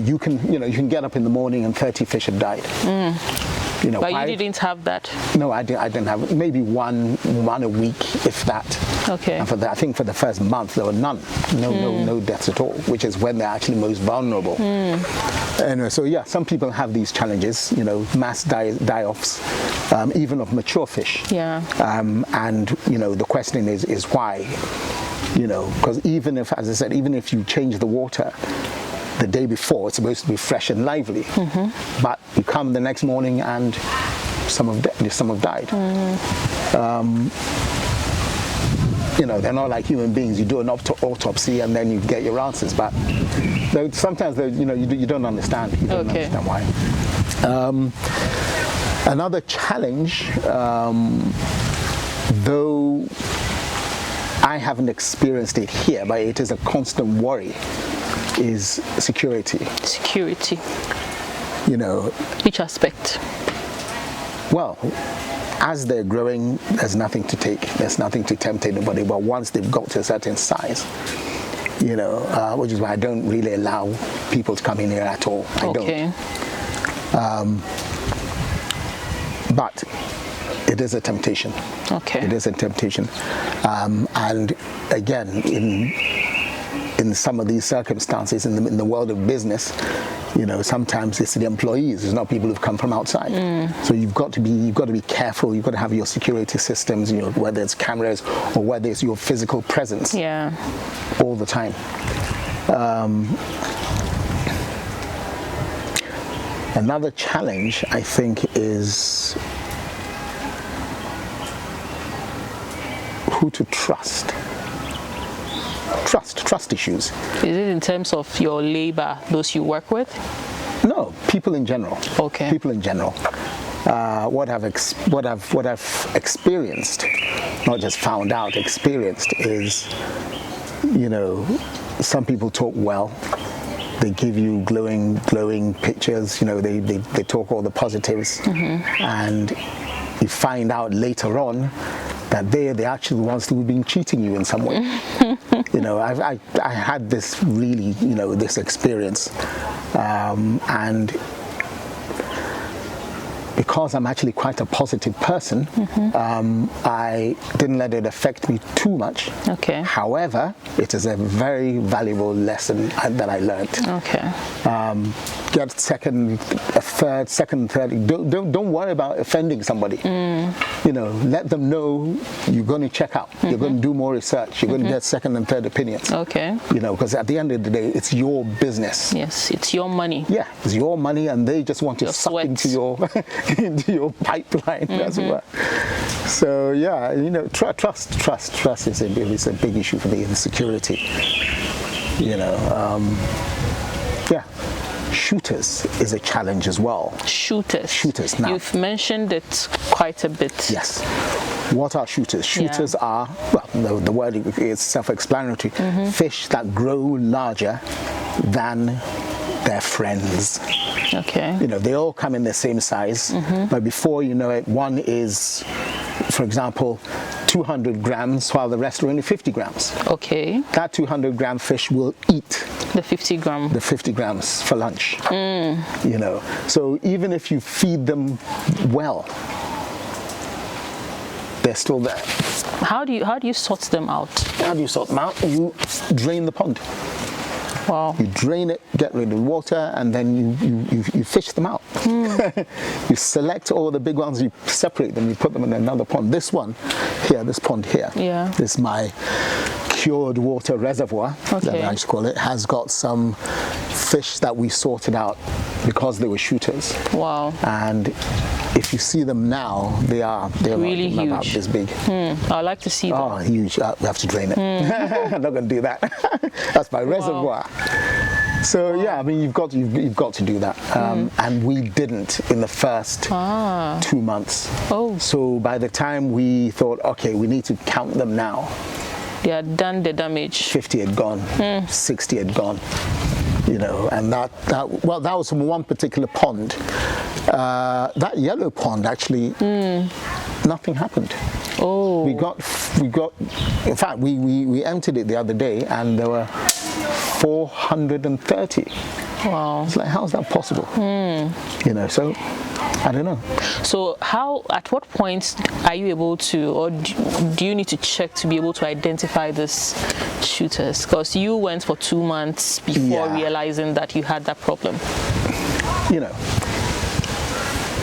[SPEAKER 1] You can get up in the morning and 30 fish have died.
[SPEAKER 2] But you didn't have that?
[SPEAKER 1] No, I didn't have it. Maybe one a week, if that.
[SPEAKER 2] Okay.
[SPEAKER 1] And I think for the first month there were none, no deaths at all, which is when they're actually most vulnerable. And so yeah, some people have these challenges, mass die-offs, even of mature fish.
[SPEAKER 2] Yeah.
[SPEAKER 1] And the question is why? Because even if, as I said, even if you change the water the day before, it's supposed to be fresh and lively, but you come the next morning and some have died. They're not like human beings. You do an autopsy and then you get your answers, but sometimes you don't understand. You don't understand why. Another challenge, though I haven't experienced it here, but it is a constant worry, is security.
[SPEAKER 2] Security. Which aspect? Well,
[SPEAKER 1] as they're growing, there's nothing to take. There's nothing to tempt anybody. But once they've got to a certain size, which is why I don't really allow people to come in here at all. I don't. But it is a temptation.
[SPEAKER 2] Okay.
[SPEAKER 1] It is a temptation. And again, in some of these circumstances, in the world of business, sometimes it's the employees, it's not people who've come from outside. So you've got to be careful. You've got to have your security systems, whether it's cameras or whether it's your physical presence.
[SPEAKER 2] Yeah.
[SPEAKER 1] All the time. Another challenge, I think, is who to trust. Trust issues.
[SPEAKER 2] Is it in terms of your labor, those you work with?
[SPEAKER 1] No, people in general.
[SPEAKER 2] Okay.
[SPEAKER 1] People in general. What I've experienced, not just found out, experienced is, some people talk well. They give you glowing pictures. They talk all the positives, and you find out later on that they're actually the ones who have been cheating you in some way. I had this really, this experience, and because I'm actually quite a positive person, I didn't let it affect me too much.
[SPEAKER 2] Okay.
[SPEAKER 1] However, it is a very valuable lesson that I learned.
[SPEAKER 2] Okay.
[SPEAKER 1] Get second, third. Don't worry about offending somebody. Let them know you're going to check out. You're going to do more research. You're going to get second and third opinions.
[SPEAKER 2] Okay.
[SPEAKER 1] Because at the end of the day, it's your business.
[SPEAKER 2] Yes, it's your money.
[SPEAKER 1] Yeah, it's your money, and they just want to suck into your pipeline, as it were. So yeah, trust is a big issue for me. The security. Yeah. Shooters is a challenge as well. Shooters. Now,
[SPEAKER 2] you've mentioned it quite a bit.
[SPEAKER 1] Yes. What are shooters? Shooters are, well, the word is self-explanatory. Fish that grow larger than their friends.
[SPEAKER 2] Okay.
[SPEAKER 1] They all come in the same size, but before you know it, one is, for example, 200 grams, while the rest are only 50 grams.
[SPEAKER 2] Okay.
[SPEAKER 1] That 200-gram fish will eat
[SPEAKER 2] the 50 grams
[SPEAKER 1] for lunch. So even if you feed them well, they're still there.
[SPEAKER 2] How do you sort them out?
[SPEAKER 1] How do you sort them out? You drain the pond.
[SPEAKER 2] Wow.
[SPEAKER 1] You drain it, get rid of the water, and then you fish them out. You select all the big ones, you separate them, you put them in another pond. This one here, this pond here, this is my cured water reservoir, that I like to call it, has got some fish that we sorted out because they were shooters. Wow. And if you see them now, they're
[SPEAKER 2] really huge.
[SPEAKER 1] About this big.
[SPEAKER 2] I'd like to see them.
[SPEAKER 1] Oh, huge. We have to drain it. I'm not going to do that. That's my reservoir. So yeah, I mean, you've got to do that, and we didn't in the first 2 months. Oh. So by the time we thought, okay, we need to count them now,
[SPEAKER 2] they had done the damage.
[SPEAKER 1] 50 had gone, 60 had gone, and that was from one particular pond. That yellow pond actually, nothing happened.
[SPEAKER 2] Oh.
[SPEAKER 1] We got. In fact, we emptied it the other day, and there were 430.
[SPEAKER 2] Wow.
[SPEAKER 1] It's like, how is that possible? You know, so I don't know.
[SPEAKER 2] So at what point are you able to, or do you need to check to be able to identify these shooters? Because you went for 2 months before realizing that you had that problem.
[SPEAKER 1] You know,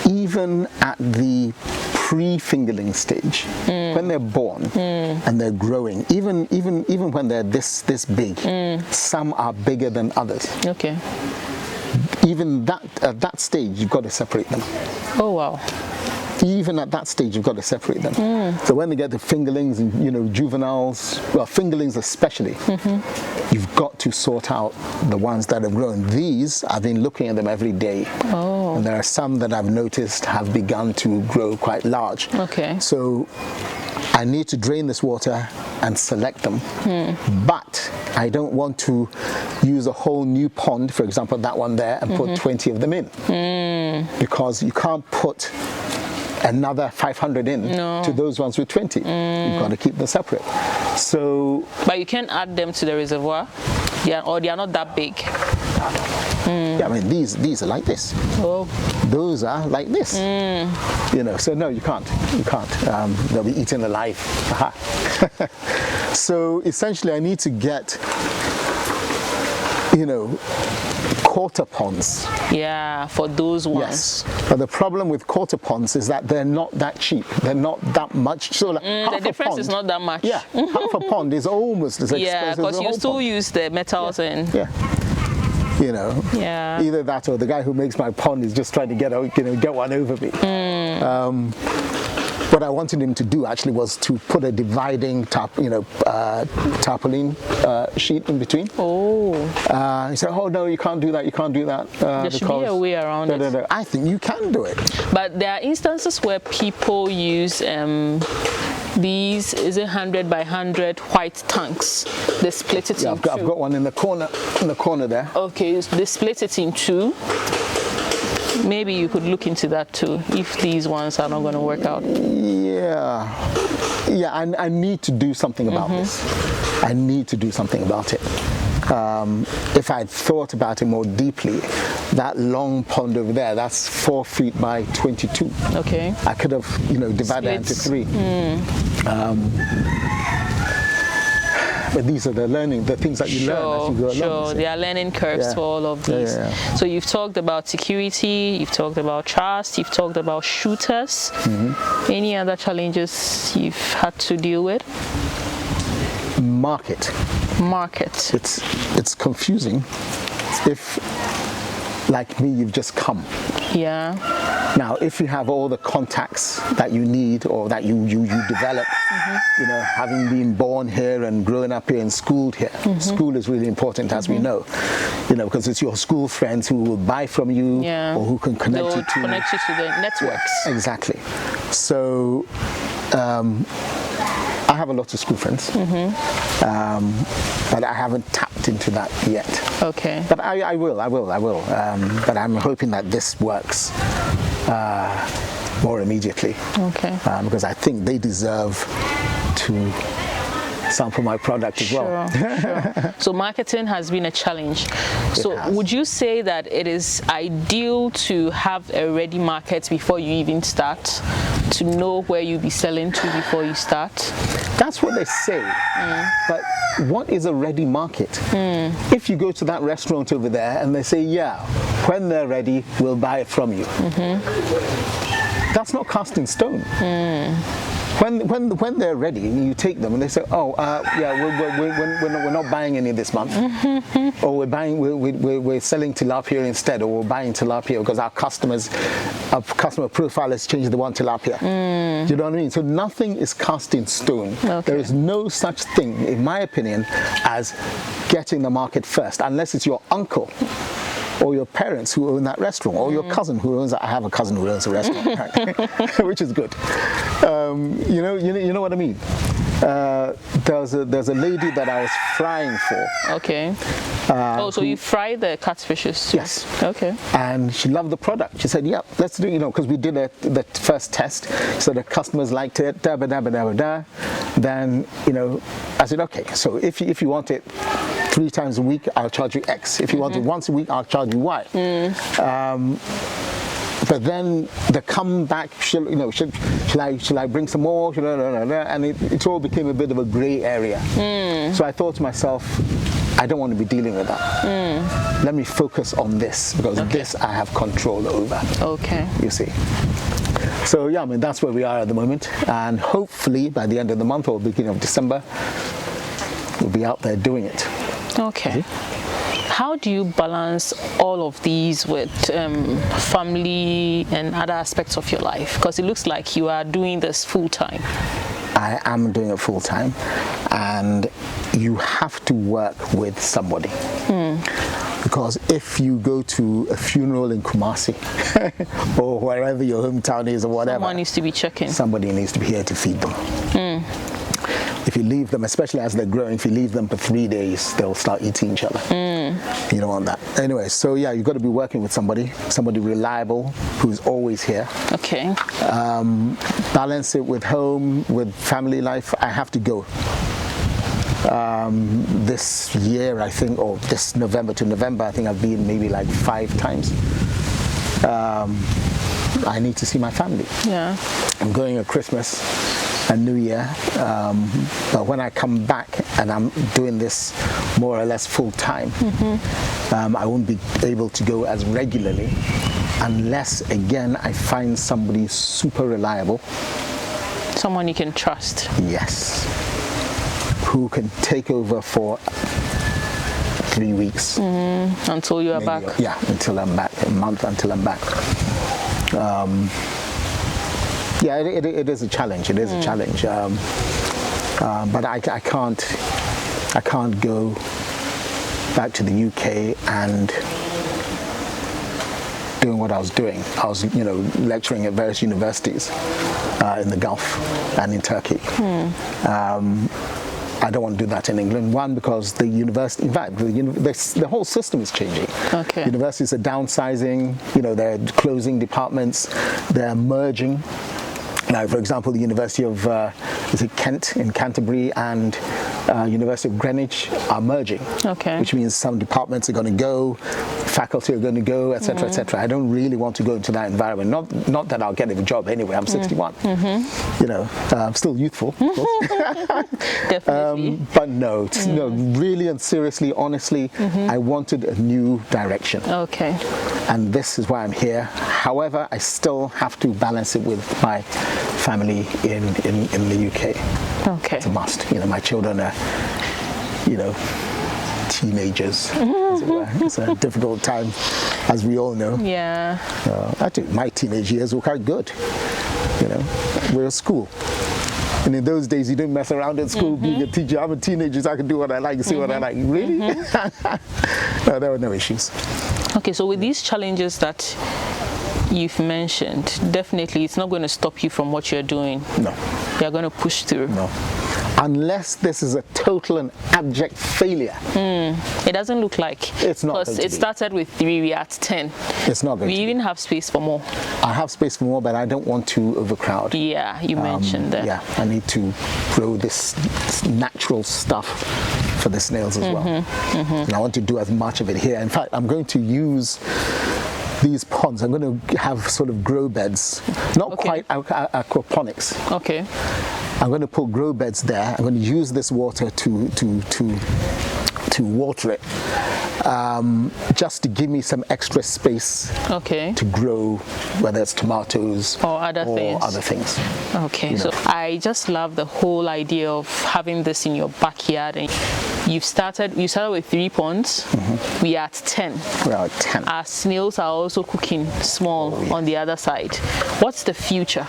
[SPEAKER 1] even at the pre-fingerling stage, when they're born and they're growing, even when they're this big, some are bigger than others.
[SPEAKER 2] Okay.
[SPEAKER 1] Even at that stage, you've got to separate them.
[SPEAKER 2] Oh wow.
[SPEAKER 1] Even at that stage, you've got to separate them. So when they get to fingerlings and, you know, juveniles, well, fingerlings especially, you've got to sort out the ones that have grown. These, I've been looking at them every day.
[SPEAKER 2] Oh.
[SPEAKER 1] And there are some that I've noticed have begun to grow quite large.
[SPEAKER 2] Okay.
[SPEAKER 1] So I need to drain this water and select them. But I don't want to use a whole new pond, for example, that one there, and put 20 of them in. Because you can't put another 500 in to those ones with 20. You've got to keep them separate. So,
[SPEAKER 2] but you can add them to the reservoir, or they are not that big.
[SPEAKER 1] Yeah, I mean, these are like this.
[SPEAKER 2] Oh.
[SPEAKER 1] Those are like this. You know, so no, you can't. You can't. They'll be eaten alive. So essentially, I need to get, you know, quarter ponds.
[SPEAKER 2] Yeah, for those ones.
[SPEAKER 1] Yes. But the problem with quarter ponds is that they're not that cheap. They're not that much. So like
[SPEAKER 2] the difference is not that much.
[SPEAKER 1] Yeah, half a pond is almost as expensive as a whole
[SPEAKER 2] because you still use the metals and.
[SPEAKER 1] Yeah. You know.
[SPEAKER 2] Yeah.
[SPEAKER 1] Either that or the guy who makes my pond is just trying to get one over me. What I wanted him to do actually was to put a dividing tarpaulin sheet in between.
[SPEAKER 2] Oh.
[SPEAKER 1] He said, "Oh no, you can't do that. You can't do that."
[SPEAKER 2] There should be a way around it.
[SPEAKER 1] No. I think you can do it.
[SPEAKER 2] But there are instances where people use these 100 by 100 white tanks. They split it in two.
[SPEAKER 1] I've got one in the corner there.
[SPEAKER 2] Okay, they split it in two. Maybe you could look into that too, if these ones are not going to work out.
[SPEAKER 1] Yeah, I need to do something about this. I need to do something about it. If I'd thought about it more deeply, that long pond over there, that's 4 feet by 22.
[SPEAKER 2] Okay.
[SPEAKER 1] I could have, divided it into 3. But these are the things that you learn as you go along.
[SPEAKER 2] Sure, there are learning curves for all of these. So you've talked about security, you've talked about trust, you've talked about shooters. Any other challenges you've had to deal with?
[SPEAKER 1] Market. It's confusing if, like me, you've just come.
[SPEAKER 2] Yeah.
[SPEAKER 1] Now, if you have all the contacts that you need or that you develop, having been born here and growing up here and schooled here, school is really important, as we know, because it's your school friends who will buy from you or who can connect you to
[SPEAKER 2] the networks.
[SPEAKER 1] Yeah, exactly. So, I have a lot of school friends, but I haven't tapped into that yet.
[SPEAKER 2] Okay.
[SPEAKER 1] But I will. But I'm hoping that this works more immediately.
[SPEAKER 2] Okay.
[SPEAKER 1] Because I think they deserve to sample my product as well.
[SPEAKER 2] Sure. So marketing has been a challenge. So would you say that it is ideal to have a ready market before you even start, to know where you'll be selling to before you start?
[SPEAKER 1] That's what they say. But what is a ready market? If you go to that restaurant over there and they say, yeah, when they're ready, we'll buy it from you. That's not cast in stone. When they're ready, you take them and they say, "Oh, we're not buying any this month, or we're selling tilapia instead, or we're buying tilapia because our customer profile has changed. They want tilapia." Do you know what I mean? So nothing is cast in stone. Okay. There is no such thing, in my opinion, as getting the market first, unless it's your uncle or your parents who own that restaurant, or your cousin who owns. I have a cousin who owns a restaurant, which is good. You know what I mean. There's a lady that I was frying for.
[SPEAKER 2] Okay. So you fry the catfishes too?
[SPEAKER 1] Yes.
[SPEAKER 2] Okay.
[SPEAKER 1] she loved the product. She said, "Yeah, let's do." Because we did the first test, so the customers liked it. Then I said, "Okay, so if you want it 3 times a week, I'll charge you X. If you want it once a week, I'll charge you Y." But then the comeback, shall I bring some more? And it all became a bit of a grey area. So I thought to myself, I don't want to be dealing with that. Let me focus on this, because this I have control over.
[SPEAKER 2] Okay.
[SPEAKER 1] You see. So yeah, that's where we are at the moment, and hopefully by the end of the month or beginning of December, we'll be out there doing it.
[SPEAKER 2] Okay. How do you balance all of these with family and other aspects of your life? Because it looks like you are doing this full time.
[SPEAKER 1] I am doing it full time, and you have to work with somebody. Because if you go to a funeral in Kumasi or wherever your hometown is or whatever,
[SPEAKER 2] someone needs to be checking.
[SPEAKER 1] Somebody needs to be here to feed them. If you leave them, especially as they're growing, if you leave them for 3 days, they'll start eating each other. You don't want that. Anyway, so yeah, you've got to be working with somebody reliable, who's always here.
[SPEAKER 2] Okay.
[SPEAKER 1] Balance it with home, with family life. I have to go. This year, I think, or this November to November, I think I've been maybe like 5 times. I need to see my family. Yeah. I'm going at Christmas and New Year, but when I come back and I'm doing this more or less full time, I won't be able to go as regularly unless, again, I find somebody super reliable.
[SPEAKER 2] Someone you can trust.
[SPEAKER 1] Yes. Who can take over for 3 weeks.
[SPEAKER 2] Until you are back.
[SPEAKER 1] Yeah, until I'm back, a month until I'm back. Yeah, it is a challenge. It is a challenge, but I can't go back to the UK and doing what I was doing. I was, lecturing at various universities in the Gulf and in Turkey. I don't want to do that in England. One, because the university, in fact, the whole system is changing. Okay. Universities are downsizing. They're closing departments. They're merging. Now, for example, the University of Kent in Canterbury and University of Greenwich are merging, which means some departments are going to go, faculty are going to go, etc., etc. I don't really want to go into that environment. Not that I'll get a job anyway. I'm 61. I'm still youthful, of course.
[SPEAKER 2] Definitely.
[SPEAKER 1] But no, really and seriously, honestly, I wanted a new direction. Okay. And this is why I'm here. However, I still have to balance it with my family in the UK. Okay. It's a must. My children are, teenagers, as it were. It's a difficult time, as we all know. Yeah. I think my teenage years were quite good. We're at school. And in those days, you didn't mess around at school being a teacher. I'm a teenager, so I can do what I like, see what I like. Really? No, there were no issues.
[SPEAKER 2] Okay, so with these challenges that you've mentioned, definitely it's not going to stop you from what you're doing. No. You're going to push through.
[SPEAKER 1] No. Unless this is a total and abject failure.
[SPEAKER 2] It doesn't look like.
[SPEAKER 1] It's not.
[SPEAKER 2] Because it started with 3, we're at 10.
[SPEAKER 1] It's not going to be.
[SPEAKER 2] We even have space for more.
[SPEAKER 1] I have space for more, but I don't want to overcrowd.
[SPEAKER 2] Yeah, you mentioned that.
[SPEAKER 1] Yeah, I need to grow this natural stuff for the snails as well. And I want to do as much of it here. In fact, I'm going to use these ponds. I'm going to have sort of grow beds, not quite aquaponics. Okay. I'm going to put grow beds there. I'm going to use this water to water it, just to give me some extra space to grow, whether it's tomatoes
[SPEAKER 2] or other things. Okay, so I just love the whole idea of having this in your backyard. And you started with 3 ponds. We are at 10.
[SPEAKER 1] We're at 10.
[SPEAKER 2] Our snails are also cooking small on the other side. What's the future?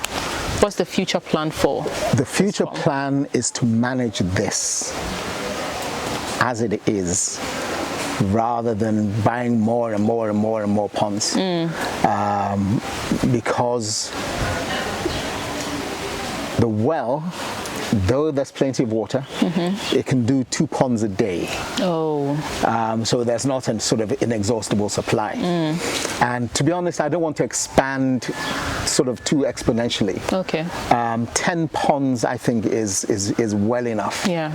[SPEAKER 2] What's the future plan for?
[SPEAKER 1] The future plan is to manage this as it is, rather than buying more and more and more and more ponds, because the well though there's plenty of water, it can do 2 ponds a day.
[SPEAKER 2] Oh.
[SPEAKER 1] So there's not a sort of inexhaustible supply. And to be honest, I don't want to expand sort of too exponentially.
[SPEAKER 2] Okay.
[SPEAKER 1] 10 ponds, I think, is well enough.
[SPEAKER 2] Yeah.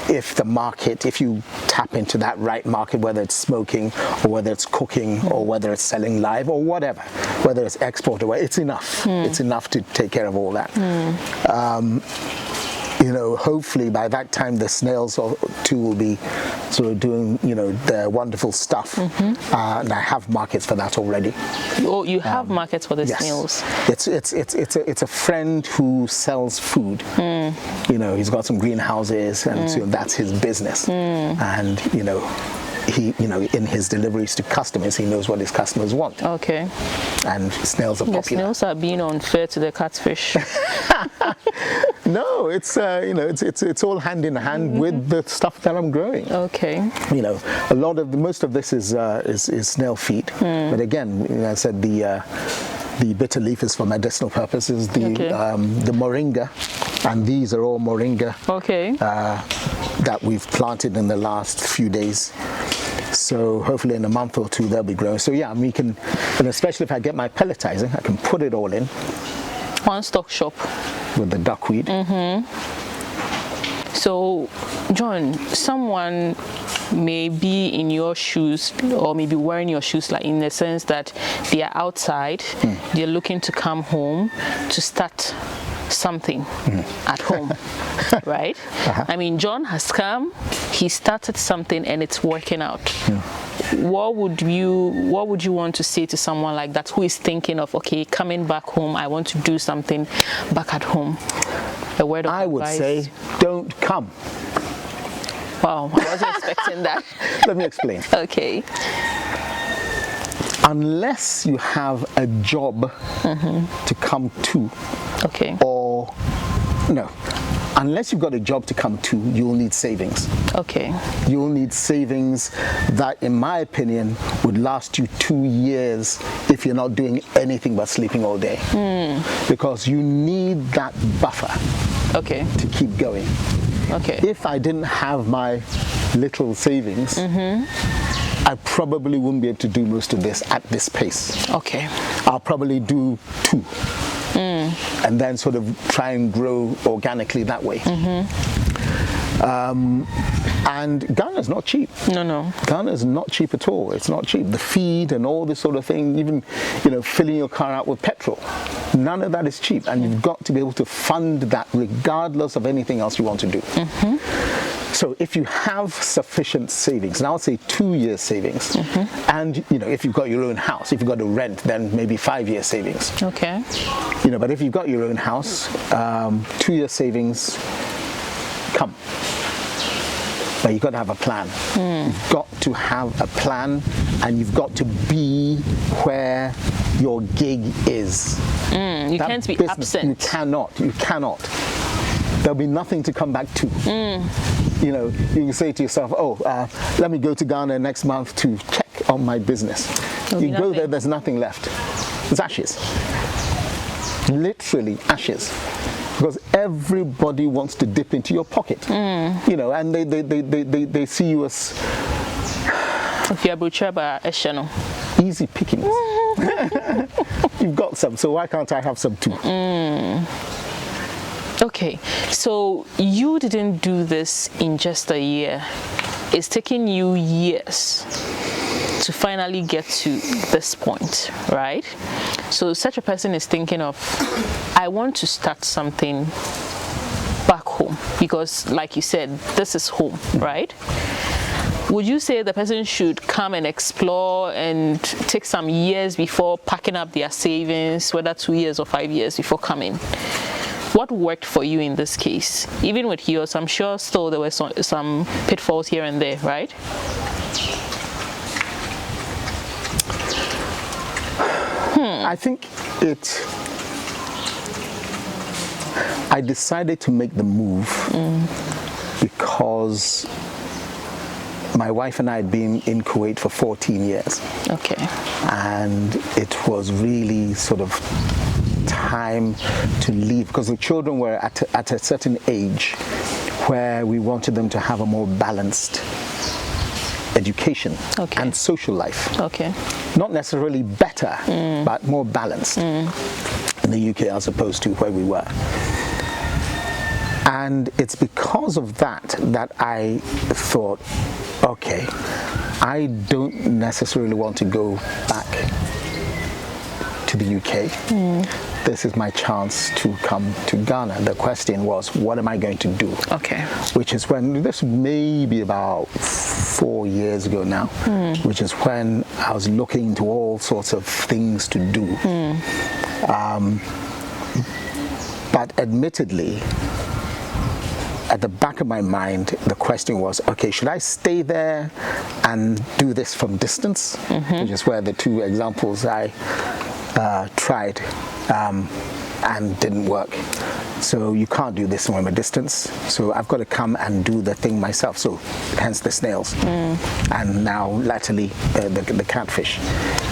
[SPEAKER 1] If you tap into that right market, whether it's smoking or whether it's cooking or whether it's selling live or whatever, whether it's export or whatever, it's enough. It's enough to take care of all that. Hopefully by that time the snails too will be sort of doing, their wonderful stuff. And I have markets for that already.
[SPEAKER 2] Oh, you have markets for the
[SPEAKER 1] yes.
[SPEAKER 2] snails?
[SPEAKER 1] It's a friend who sells food. He's got some greenhouses, and so that's his business. And he, in his deliveries to customers, he knows what his customers want.
[SPEAKER 2] Okay.
[SPEAKER 1] And snails are popular.
[SPEAKER 2] The snails are being unfair to the catfish.
[SPEAKER 1] No, it's all hand in hand with the stuff that I'm growing.
[SPEAKER 2] Okay.
[SPEAKER 1] Most of this is snail feed, but again, I said the bitter leaf is for medicinal purposes. The moringa, and these are all moringa.
[SPEAKER 2] Okay.
[SPEAKER 1] That we've planted in the last few days. So hopefully in a month or two they'll be growing. So yeah, we can, and especially if I get my pelletizing, I can put it all in.
[SPEAKER 2] One-stop shop.
[SPEAKER 1] With the duckweed.
[SPEAKER 2] So, John, someone may be in your shoes or maybe wearing your shoes, like in the sense that they are outside, they're looking to come home to start something at home, right? I mean, John has come, he started something and it's working out. What would you want to say to someone like that who is thinking of, okay, coming back home, I want to do something back at home? A word of advice. I would
[SPEAKER 1] say, don't come.
[SPEAKER 2] Wow, I wasn't expecting that.
[SPEAKER 1] Let me explain.
[SPEAKER 2] Okay.
[SPEAKER 1] Unless you have a job to come to,
[SPEAKER 2] okay,
[SPEAKER 1] or no, unless you've got a job to come to, you'll need savings.
[SPEAKER 2] Okay.
[SPEAKER 1] You'll need savings that, in my opinion, would last you 2 years if you're not doing anything but sleeping all day. Because you need that buffer.
[SPEAKER 2] Okay.
[SPEAKER 1] To keep going.
[SPEAKER 2] Okay.
[SPEAKER 1] If I didn't have my little savings, I probably wouldn't be able to do most of this at this pace.
[SPEAKER 2] Okay.
[SPEAKER 1] I'll probably do 2. And then sort of try and grow organically that way. And Ghana's not cheap.
[SPEAKER 2] No.
[SPEAKER 1] Ghana's not cheap at all. It's not cheap. The feed and all this sort of thing, even filling your car out with petrol, none of that is cheap. And you've got to be able to fund that regardless of anything else you want to do. So if you have sufficient savings, and I'll say 2 years savings, and if you've got your own house, if you've got to rent, then maybe 5 years savings.
[SPEAKER 2] Okay.
[SPEAKER 1] But if you've got your own house, 2 years savings, come. But you've got to have a plan. You've got to have a plan, and you've got to be where your gig is.
[SPEAKER 2] You can't be absent.
[SPEAKER 1] You cannot. There'll be nothing to come back to. You can say to yourself, let me go to Ghana next month to check on my business. You go there, there's nothing left. It's ashes. Literally ashes. Because everybody wants to dip into your pocket. And they see you as easy pickings. You've got some, so why can't I have some too?
[SPEAKER 2] Okay, so you didn't do this in just a year. It's taken you years to finally get to this point, right? So such a person is thinking of, I want to start something back home, because like you said, this is home, right? Would you say the person should come and explore and take some years before packing up their savings, whether 2 years or 5 years before coming? What worked for you in this case? Even with yours, I'm sure still there were some pitfalls here and there, right?
[SPEAKER 1] I think I decided to make the move because my wife and I had been in Kuwait for 14 years.
[SPEAKER 2] Okay.
[SPEAKER 1] And it was really sort of time to leave, because the children were at a certain age where we wanted them to have a more balanced education and social life.
[SPEAKER 2] Okay.
[SPEAKER 1] Not necessarily better, but more balanced in the UK as opposed to where we were. And it's because of that that I thought, okay, I don't necessarily want to go back to the UK. This is my chance to come to Ghana. The question was, what am I going to do?
[SPEAKER 2] Okay.
[SPEAKER 1] Which is when, this may be about 4 years ago now, which is when I was looking into all sorts of things to do. But admittedly, at the back of my mind, the question was, okay, should I stay there and do this from distance? Which is where the two examples I tried and didn't work. So you can't do this from a distance. So I've got to come and do the thing myself. So hence the snails. And now latterly the catfish.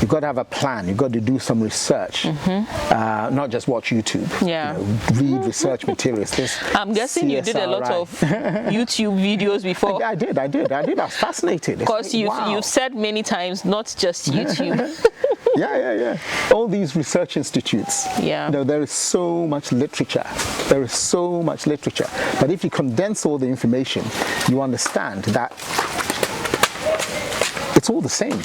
[SPEAKER 1] You've got to have a plan. You've got to do some research. Not just watch YouTube.
[SPEAKER 2] Yeah.
[SPEAKER 1] Read research materials.
[SPEAKER 2] I'm guessing you did a lot of YouTube videos before.
[SPEAKER 1] I did. I was fascinated.
[SPEAKER 2] Because you've said many times, not just YouTube.
[SPEAKER 1] Yeah. All these research institutes.
[SPEAKER 2] Yeah.
[SPEAKER 1] There is so much literature. There is so much literature. But if you condense all the information, you understand that it's all the same.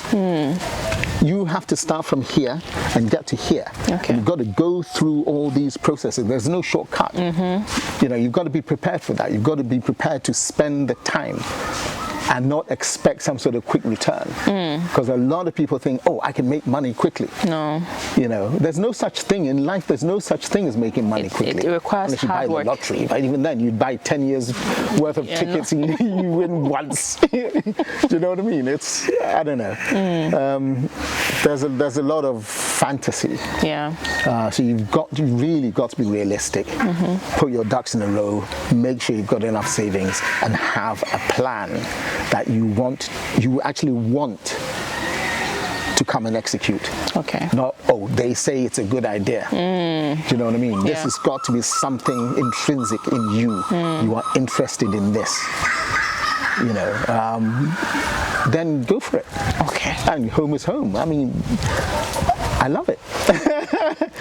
[SPEAKER 1] You have to start from here and get to here.
[SPEAKER 2] Okay.
[SPEAKER 1] You've got to go through all these processes. There's no shortcut. You've got to be prepared for that. You've got to be prepared to spend the time and not expect some sort of quick return. Because a lot of people think, oh, I can make money quickly.
[SPEAKER 2] No.
[SPEAKER 1] There's no such thing in life. There's no such thing as making money quickly.
[SPEAKER 2] It requires
[SPEAKER 1] unless you
[SPEAKER 2] hard
[SPEAKER 1] buy
[SPEAKER 2] work.
[SPEAKER 1] The lottery. But even then, you'd buy 10 years worth of tickets and you win once. Do you know what I mean? It's, I don't know. There's a lot of fantasy.
[SPEAKER 2] Yeah.
[SPEAKER 1] So you really got to be realistic. Put your ducks in a row. Make sure you've got enough savings and have a plan that you actually want to come and execute.
[SPEAKER 2] Okay.
[SPEAKER 1] Not, oh, they say it's a good idea. Do you know what I mean? This has got to be something intrinsic in you. You are interested in this. Then go for it.
[SPEAKER 2] Okay.
[SPEAKER 1] And home is home. I mean, I love it.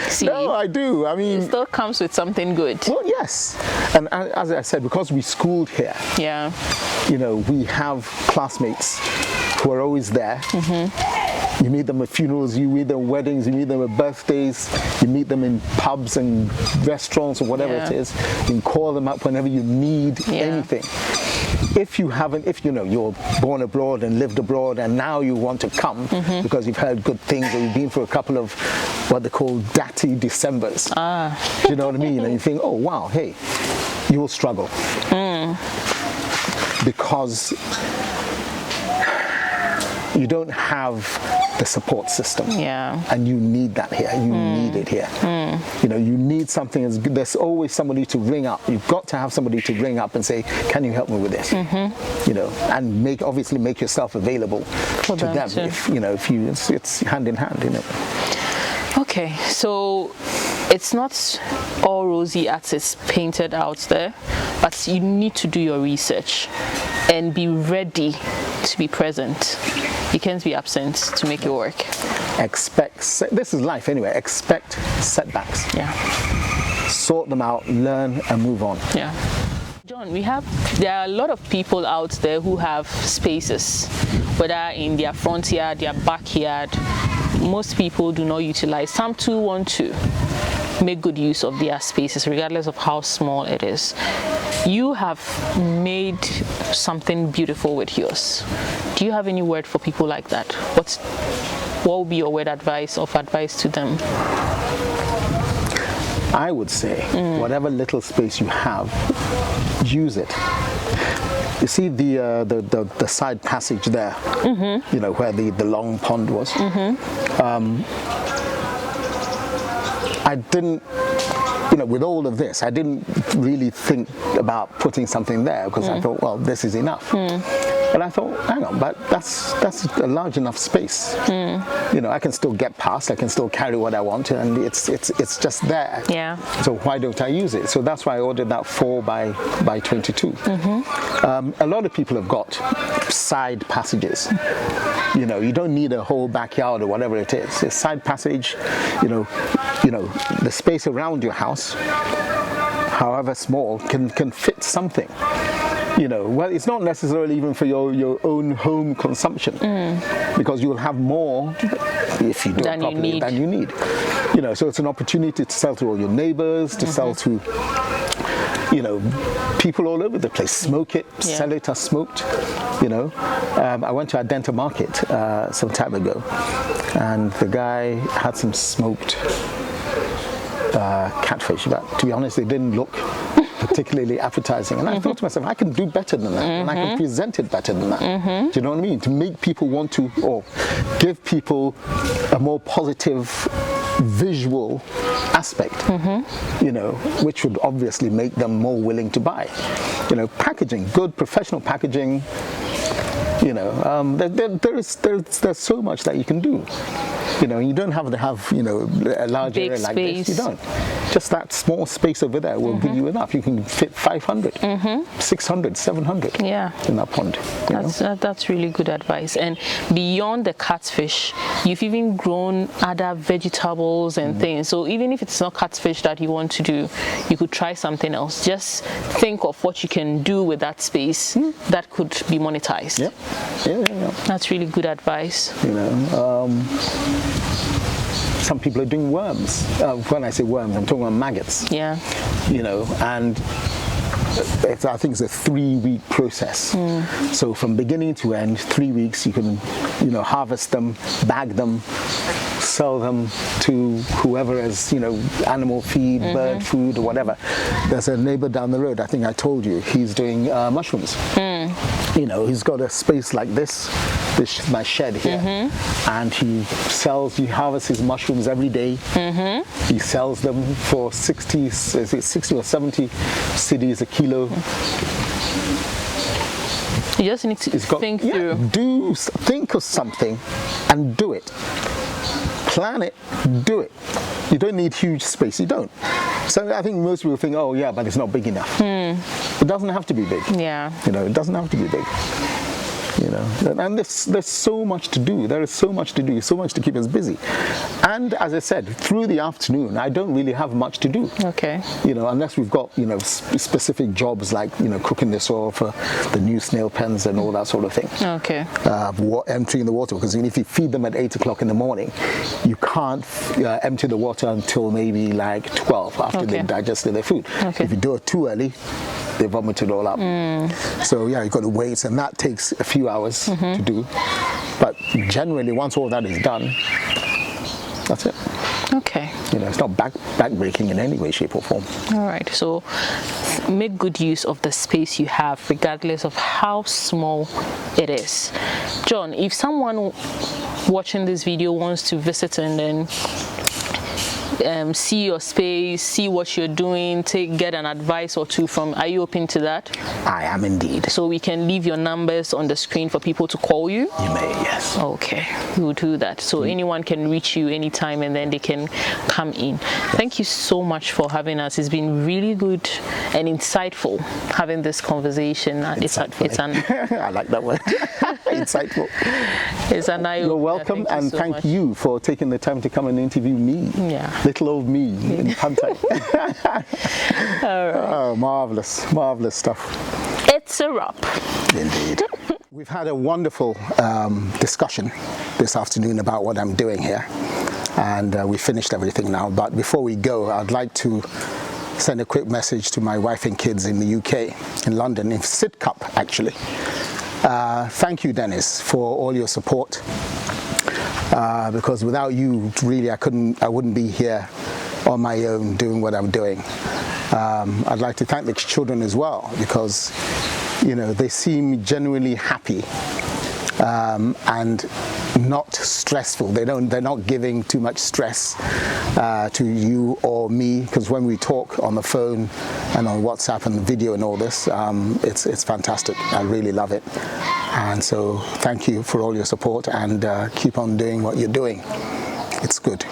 [SPEAKER 2] See,
[SPEAKER 1] no, I do. I mean,
[SPEAKER 2] it still comes with something good.
[SPEAKER 1] Well, yes. And as I said, because we schooled here, we have classmates who are always there. You meet them at funerals, you meet them at weddings, you meet them at birthdays, you meet them in pubs and restaurants or whatever it is. You can call them up whenever you need anything. If you're born abroad and lived abroad and now you want to come because you've heard good things or you've been for a couple of what they call datty Decembers. Do you know what I mean? And you think, oh wow, hey, you will struggle. Because you don't have the support system. And you need that here. You need it here. You need something as good. There's always somebody to ring up. You've got to have somebody to ring up and say, can you help me with this? And obviously make yourself available to them. It's hand in hand,
[SPEAKER 2] Okay, so it's not all rosy as it's painted out there, but you need to do your research and be ready to be present. You can't be absent to make it work.
[SPEAKER 1] This is life anyway, expect setbacks. Sort them out, learn and move on.
[SPEAKER 2] John, there are a lot of people out there who have spaces, whether in their front yard, their backyard. Most people do not utilize. Some too want to make good use of their spaces, regardless of how small it is. You have made something beautiful with yours. Do you have any word for people like that? What would be your word of advice to them?
[SPEAKER 1] I would say, whatever little space you have, use it. You see the side passage there, where the long pond was. I didn't, with all of this, I didn't really think about putting something there because I thought, well, this is enough. But I thought, hang on, but that's a large enough space. You know, I can still get past, I can still carry what I want, and it's just there.
[SPEAKER 2] Yeah.
[SPEAKER 1] So why don't I use it? So that's why I ordered that 4 by 22. A lot of people have got side passages. You know, you don't need a whole backyard or whatever it is. A side passage, you know, the space around your house, however small, can fit something. You know, well, it's not necessarily even for your own home consumption, because you'll have more if you do it properly than you need. You know, so it's an opportunity to sell to all your neighbors, to sell to, you know, people all over the place. Smoke it, sell it as smoked. You know, I went to Adenta Market some time ago, and the guy had some smoked catfish, but to be honest, they didn't look particularly appetizing. And I thought to myself, I can do better than that, and I can present it better than that. Do you know what I mean? To make people want to, or give people a more positive visual aspect, you know, which would obviously make them more willing to buy. You know, packaging, good professional packaging. You know, there's so much that you can do. You know, you don't have to have, you know, a large
[SPEAKER 2] big
[SPEAKER 1] area like
[SPEAKER 2] space.
[SPEAKER 1] this. You don't. Just that small space over there will give you enough. You can fit 500, 600, 700 in that pond.
[SPEAKER 2] That's really good advice. And beyond the catfish, you've even grown other vegetables and things. So even if it's not catfish that you want to do, you could try something else. Just think of what you can do with that space that could be monetized. Yeah. That's really good advice.
[SPEAKER 1] You know, some people are doing worms. When I say worms, I'm talking about maggots.
[SPEAKER 2] Yeah.
[SPEAKER 1] You know, and I think it's a 3-week process. So from beginning to end, 3 weeks, you can, you know, harvest them, bag them, sell them to whoever has, you know, animal feed, bird food, or whatever. There's a neighbor down the road, I think I told you, he's doing mushrooms. You know, he's got a space like this is my shed here, and he harvests his mushrooms every day. He sells them for 60 or 70 cedis a kilo.
[SPEAKER 2] You just need to think through.
[SPEAKER 1] Think of something and do it. Plan it, do it. You don't need huge space, you don't. So I think most people think, oh yeah, but it's not big enough. It doesn't have to be big.
[SPEAKER 2] Yeah.
[SPEAKER 1] You know, it doesn't have to be big. You know, and there's so much to do. There is so much to do, so much to keep us busy. And as I said, through the afternoon, I don't really have much to do.
[SPEAKER 2] Okay.
[SPEAKER 1] You know, unless we've got, you know, specific jobs like, you know, cooking the soil for the new snail pens and all that sort of thing.
[SPEAKER 2] Okay.
[SPEAKER 1] Emptying the water, because if you feed them at 8 o'clock in the morning, you can't empty the water until maybe like 12 after they've digested their food. Okay. If you do it too early, they vomit it all up. So yeah, you've got to wait, and that takes a few hours to do. But generally, once all that is done, that's it.
[SPEAKER 2] Okay.
[SPEAKER 1] You know, it's not back-breaking in any way, shape or form.
[SPEAKER 2] All right, so make good use of the space you have, regardless of how small it is. John, if someone watching this video wants to visit and then see your space, see what you're doing, get an advice or two from, are you open to that?
[SPEAKER 1] I am indeed.
[SPEAKER 2] So we can leave your numbers on the screen for people to call you?
[SPEAKER 1] You may, yes.
[SPEAKER 2] Okay, we will do that. So anyone can reach you anytime and then they can come in. Yes. Thank you so much for having us. It's been really good and insightful having this conversation. It's an
[SPEAKER 1] I like that word. Insightful.
[SPEAKER 2] It's an eye-opener.
[SPEAKER 1] You're welcome, and thank you for taking the time to come and interview me.
[SPEAKER 2] Yeah.
[SPEAKER 1] Little old me in Pantai.
[SPEAKER 2] All right.
[SPEAKER 1] Oh, marvelous stuff.
[SPEAKER 2] It's a wrap.
[SPEAKER 1] Indeed. We've had a wonderful discussion this afternoon about what I'm doing here, and we finished everything now. But before we go, I'd like to send a quick message to my wife and kids in the UK, in London, in Sidcup actually. Thank you, Dennis, for all your support. Because without you, really, I wouldn't be here on my own doing what I'm doing. I'd like to thank the children as well, because, you know, they seem genuinely happy and not stressful. They're not giving too much stress to you or me, because when we talk on the phone and on WhatsApp and video and all this, it's fantastic. I really love it. And so thank you for all your support, and keep on doing what you're doing. It's good.